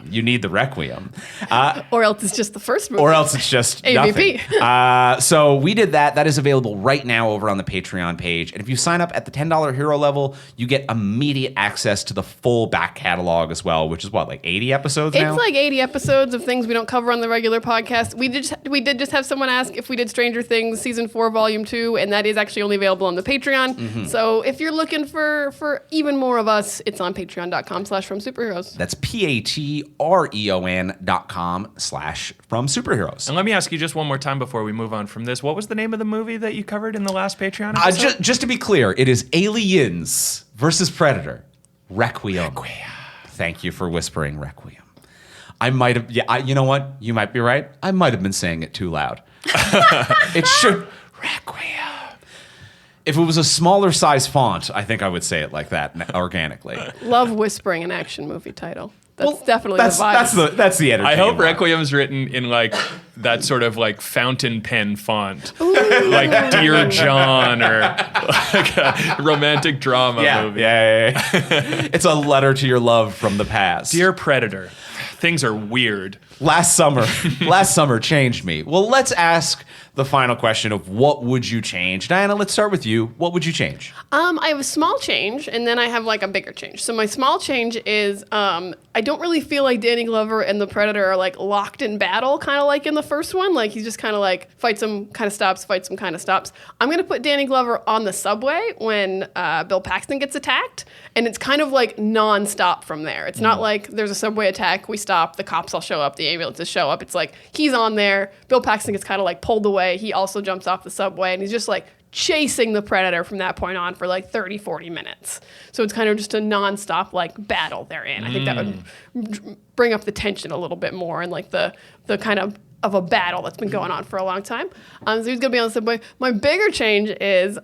You need the Requiem. Or else it's just the first movie. Or else it's just AVP. nothing. So we did that. That is available right now over on the Patreon page. And if you sign up at the $10 hero level, you get immediate access to the full back catalog as well, which is what, like 80 episodes now? It's like 80 episodes of things we don't cover on the regular podcast. We did just have someone ask if we did Stranger Things Season 4, Volume 2, and that is actually only available on the Patreon. Mm-hmm. So if you're looking for even more of us, it's on patreon.com/fromsuperheroes. That's patreon.com/fromsuperheroes. And let me ask you just one more time before we move on from this. What was the name of the movie that you covered in the last Patreon episode? Just to be clear, it is Aliens versus Predator Requiem. Thank you for whispering Requiem. I might have, you know what? You might be right. I might have been saying it too loud. It should, Requiem. If it was a smaller size font, I think I would say it like that organically. Love whispering an action movie title. That's definitely the vibe. That's the energy. I hope Requiem's written in like that sort of like fountain pen font, like Dear John or like a romantic drama movie. Yeah. It's a letter to your love from the past. Dear Predator, things are weird. Last summer changed me. Well, let's ask the final question of what would you change? Diana, let's start with you. What would you change? I have a small change, and then I have like a bigger change. So my small change is I don't really feel like Danny Glover and the Predator are like locked in battle, kind of like in the first one. Like he's just kind of like fights him, kind of stops, fights him, kind of stops. I'm gonna put Danny Glover on the subway when Bill Paxton gets attacked, and it's kind of like nonstop from there. It's not like there's a subway attack, we stop, the cops all show up, the ambulances show up. It's like he's on there. Bill Paxton gets kind of like pulled away. He also jumps off the subway, and he's just like chasing the Predator from that point on for like 30, 40 minutes. So it's kind of just a nonstop like battle they're in. I think that would bring up the tension a little bit more and like the kind of a battle that's been going on for a long time. So he's gonna be on the subway. My bigger change is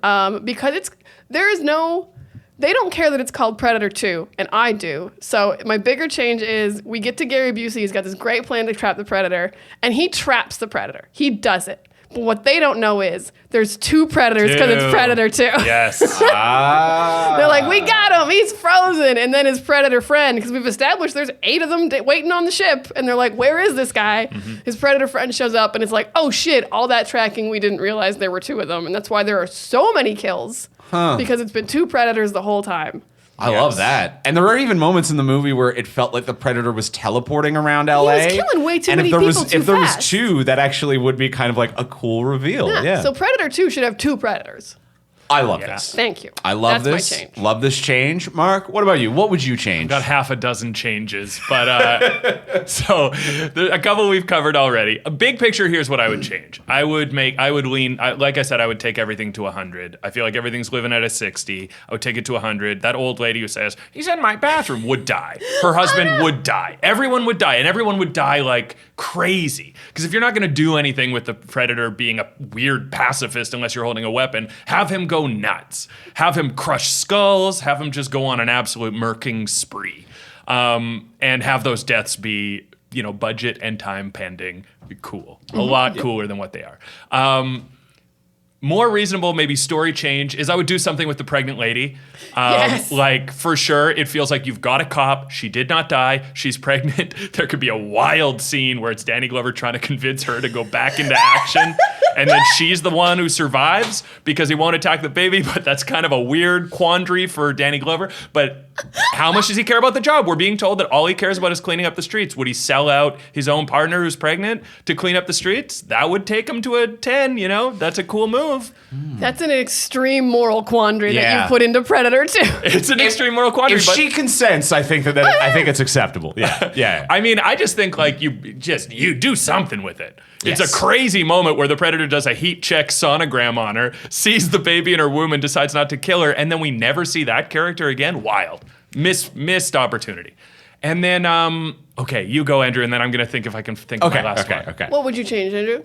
because they don't care that it's called Predator 2, and I do. So my bigger change is we get to Gary Busey. He's got this great plan to trap the Predator, and he traps the Predator. He does it. But what they don't know is there's 2 Predators because it's Predator 2. Yes. They're like, we got him. He's frozen. And then his Predator friend, because we've established there's 8 of them waiting on the ship. And they're like, where is this guy? Mm-hmm. His Predator friend shows up, and it's like, oh, shit, all that tracking, we didn't realize there were 2 of them. And that's why there are so many kills. Because it's been 2 Predators the whole time. I love that. And there are even moments in the movie where it felt like the Predator was teleporting around LA. He was killing way too many people too if there was fast. 2, that actually would be kind of like a cool reveal. Yeah. So Predator 2 should have 2 Predators. I love this. Thank you. I love That's this. my change. Love this change. Mark, what about you? What would you change? Got half a dozen changes, but so a couple we've covered already. A big picture, here's what I would change. I would lean, like I said, I would take everything to 100. I feel like everything's living at a 60. I would take it to 100. That old lady who says, he's in my bathroom, would die. Her husband would die. Everyone would die, and everyone would die like crazy. Because if you're not going to do anything with the Predator being a weird pacifist unless you're holding a weapon, have him go nuts. Have him crush skulls. Have him just go on an absolute murking spree. and have those deaths be, budget and time pending. Cool. A lot cooler than what they are. More reasonable, maybe story change is I would do something with the pregnant lady. Yes. Like, for sure, it feels like you've got a cop. She did not die. She's pregnant. There could be a wild scene where it's Danny Glover trying to convince her to go back into action. And then she's the one who survives because he won't attack the baby. But that's kind of a weird quandary for Danny Glover. But how much does he care about the job? We're being told that all he cares about is cleaning up the streets. Would he sell out his own partner who's pregnant to clean up the streets? That would take him to a 10, That's a cool move. That's an extreme moral quandary that Yeah. you put into Predator too. It's an extreme moral quandary. If but she consents, I think I think it's acceptable. Yeah, yeah. I mean, I just think like you do something with it. It's Yes. a crazy moment where the Predator does a heat check sonogram on her, sees the baby in her womb and decides not to kill her, and then we never see that character again. Wild. Missed opportunity. And then, okay, you go, Andrew, and then I'm going to think if I can think of my last one. Okay. What would you change, Andrew?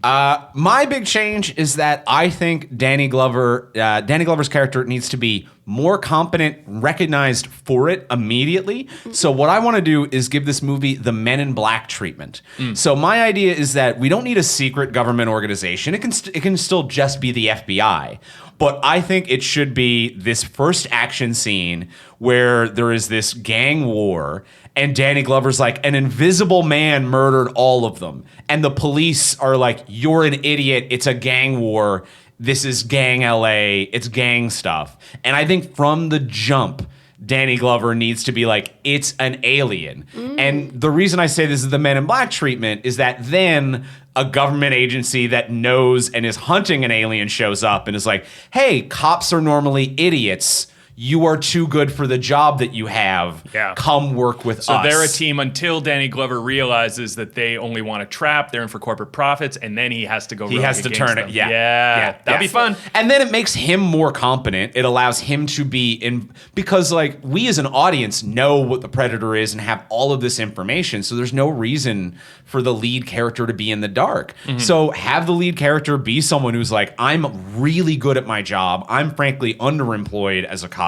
My big change is that I think Danny Glover's character needs to be more competent, recognized for it immediately. So what I want to do is give this movie the Men in Black treatment. So my idea is that we don't need a secret government organization. It can still just be the FBI. But I think it should be this first action scene where there is this gang war and Danny Glover's like, an invisible man murdered all of them. And the police are like, you're an idiot. It's a gang war. This is gang LA. It's gang stuff. And I think from the jump, Danny Glover needs to be like, it's an alien. And the reason I say this is the Men in Black treatment is that then a government agency that knows and is hunting an alien shows up and is like, hey, cops are normally idiots. You are too good for the job that you have. Yeah. Come work with us. So they're a team until Danny Glover realizes that they only want to trap. They're in for corporate profits, and then he has to go. He has to turn it. them. Yeah. That'd be fun. And then it makes him more competent. It allows him to be in, because like we as an audience know what the Predator is and have all of this information. So there's no reason for the lead character to be in the dark. So have the lead character be someone who's like, I'm really good at my job. I'm frankly underemployed as a cop.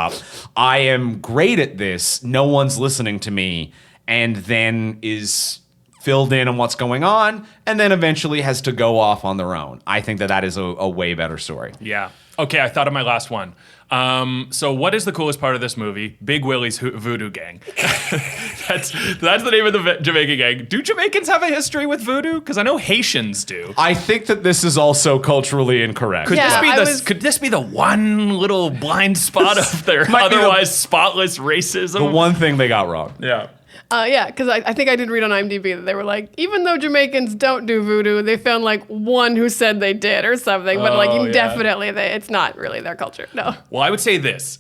I am great at this. No one's listening to me. And then is filled in on what's going on, and then eventually has to go off on their own. I think that is a way better story. Yeah. Okay, I thought of my last one. So what is the coolest part of this movie? Big Willie's voodoo gang. That's the name of the Jamaican gang. Do Jamaicans have a history with voodoo? Because I know Haitians do. I think that this is also culturally incorrect. Could this be the one little blind spot of their Might be otherwise spotless racism? the one thing they got wrong. Yeah. Yeah, because I think I did read on IMDb that they were like, even though Jamaicans don't do voodoo, they found like one who said they did or something. But definitely, it's not really their culture. No. Well, I would say this.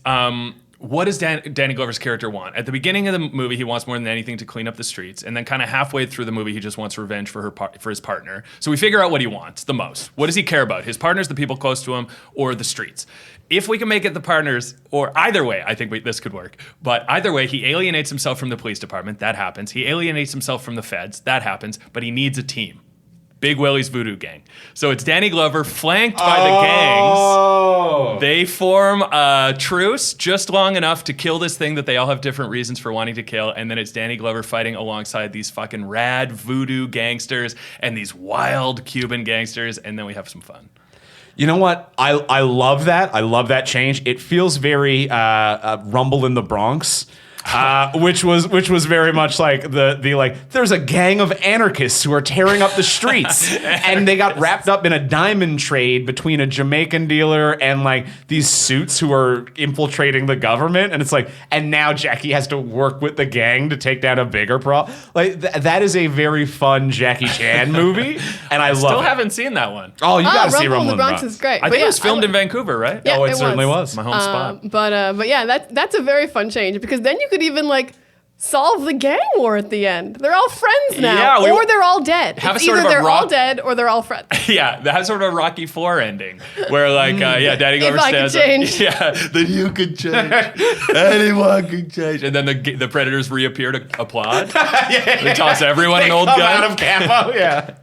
What does Danny Glover's character want? At the beginning of the movie, he wants more than anything to clean up the streets. And then kind of halfway through the movie, he just wants revenge for his partner. So we figure out what he wants the most. What does he care about? His partners, the people close to him, or the streets? If we can make it the partners, or either way, I think this could work. But either way, he alienates himself from the police department. That happens. He alienates himself from the feds. That happens. But he needs a team. Big Willie's voodoo gang. So it's Danny Glover flanked by the gangs. They form a truce just long enough to kill this thing that they all have different reasons for wanting to kill. And then it's Danny Glover fighting alongside these fucking rad voodoo gangsters and these wild Cuban gangsters. And then we have some fun. You know what? I love that. I love that change. It feels very Rumble in the Bronx. Which was very much like the like there's a gang of anarchists who are tearing up the streets and they got wrapped up in a diamond trade between a Jamaican dealer and like these suits who are infiltrating the government, and it's like, and now Jackie has to work with the gang to take down a bigger problem. Like that is a very fun Jackie Chan movie, and I love Still it. haven't seen that one. Oh, you gotta see Rumble in Rumble the Bronx is great. I think it was filmed in Vancouver, right? Yeah, Oh, it it certainly was. was. My home spot. But yeah, that's a very fun change because then you could even like solve the gang war at the end. They're all friends now, Yeah, or they're all dead. have It's sort either of a they're all rock- dead or they're all friends. Yeah, that has sort of a Rocky IV ending where like, Danny Glover If I could stands up. change. Yeah, then you could change. Anyone could change. And then the Predators reappear to applaud. They toss everyone an old Come gun. out of camo, yeah.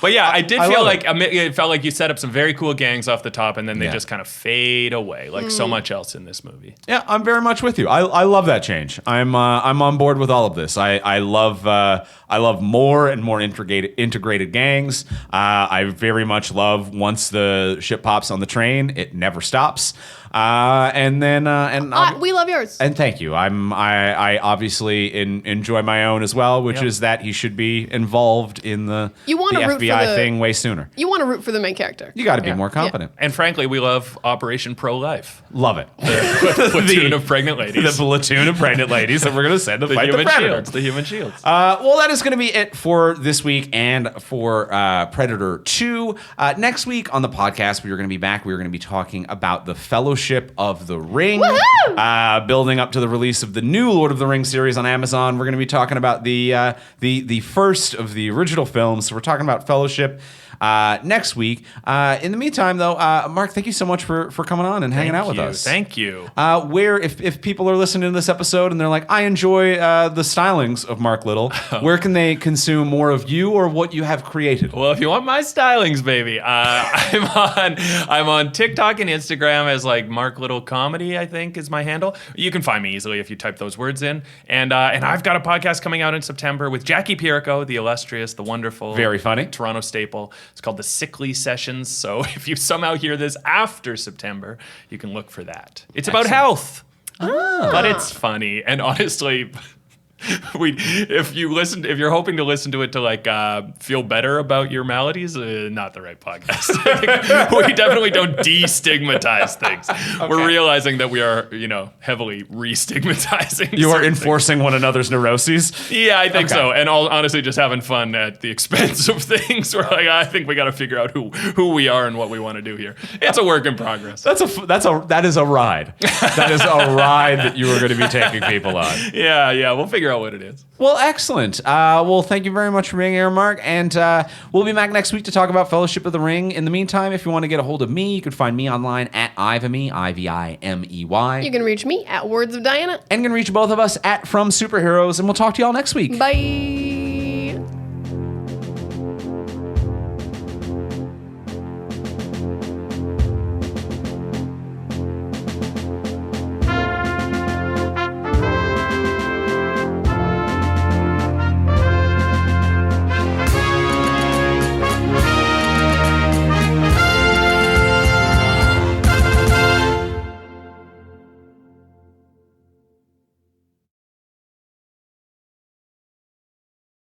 But yeah, I did I feel love like it felt like you set up some very cool gangs off the top, and then they just kind of fade away, like so much else in this movie. Yeah, I'm very much with you. I love that change. I'm on board with all of this. I love more and more integrated gangs. I very much love once the ship pops on the train, it never stops. And then we love yours. And thank you. I obviously enjoy my own as well, which is that he should be involved in the FBI thing way sooner. You want to root for the main character. You got to be more competent. And frankly, we love Operation Pro-Life. Love it. The platoon of pregnant ladies. The platoon of pregnant ladies that we're going to send to fight the Predator. The human shields. Well, that is going to be it for this week and for Predator 2. Next week on the podcast, we are going to be back. We are going to be talking about the Fellowship of the Ring. Building up to the release of the new Lord of the Rings series on Amazon. We're going to be talking about the first of the original films. So we're talking about Fellowship next week. In the meantime, though, Mark, thank you so much for coming on and hanging out with us. Thank you. Where, if people are listening to this episode and they're like, I enjoy the stylings of Mark Little, where can they consume more of you or what you have created? Well, if you want my stylings, baby, I'm on TikTok and Instagram as like Mark Little Comedy, I think is my handle. You can find me easily if you type those words in. And I've got a podcast coming out in September with Jackie Pierico, the illustrious, the wonderful, very funny Toronto staple. It's called the Sickly Sessions. So if you somehow hear this after September, you can look for that. It's about health, but it's funny. And honestly, if you're hoping to listen to it to like feel better about your maladies, not the right podcast. We definitely don't destigmatize things. Okay. We're realizing that we are, heavily re-stigmatizing. You are enforcing one another's neuroses. Yeah, I think so. And honestly, just having fun at the expense of things. We're like, I think we got to figure out who we are and what we want to do here. It's a work in progress. That is a ride. That is a ride that you are going to be taking people on. Yeah. We'll figure out what it is. Well, excellent. Well, thank you very much for being here, Mark. And we'll be back next week to talk about Fellowship of the Ring. In the meantime, if you want to get a hold of me, you can find me online at Ivimey, Ivimey. You can reach me at Words of Diana. And you can reach both of us at From Superheroes. And we'll talk to y'all next week. Bye.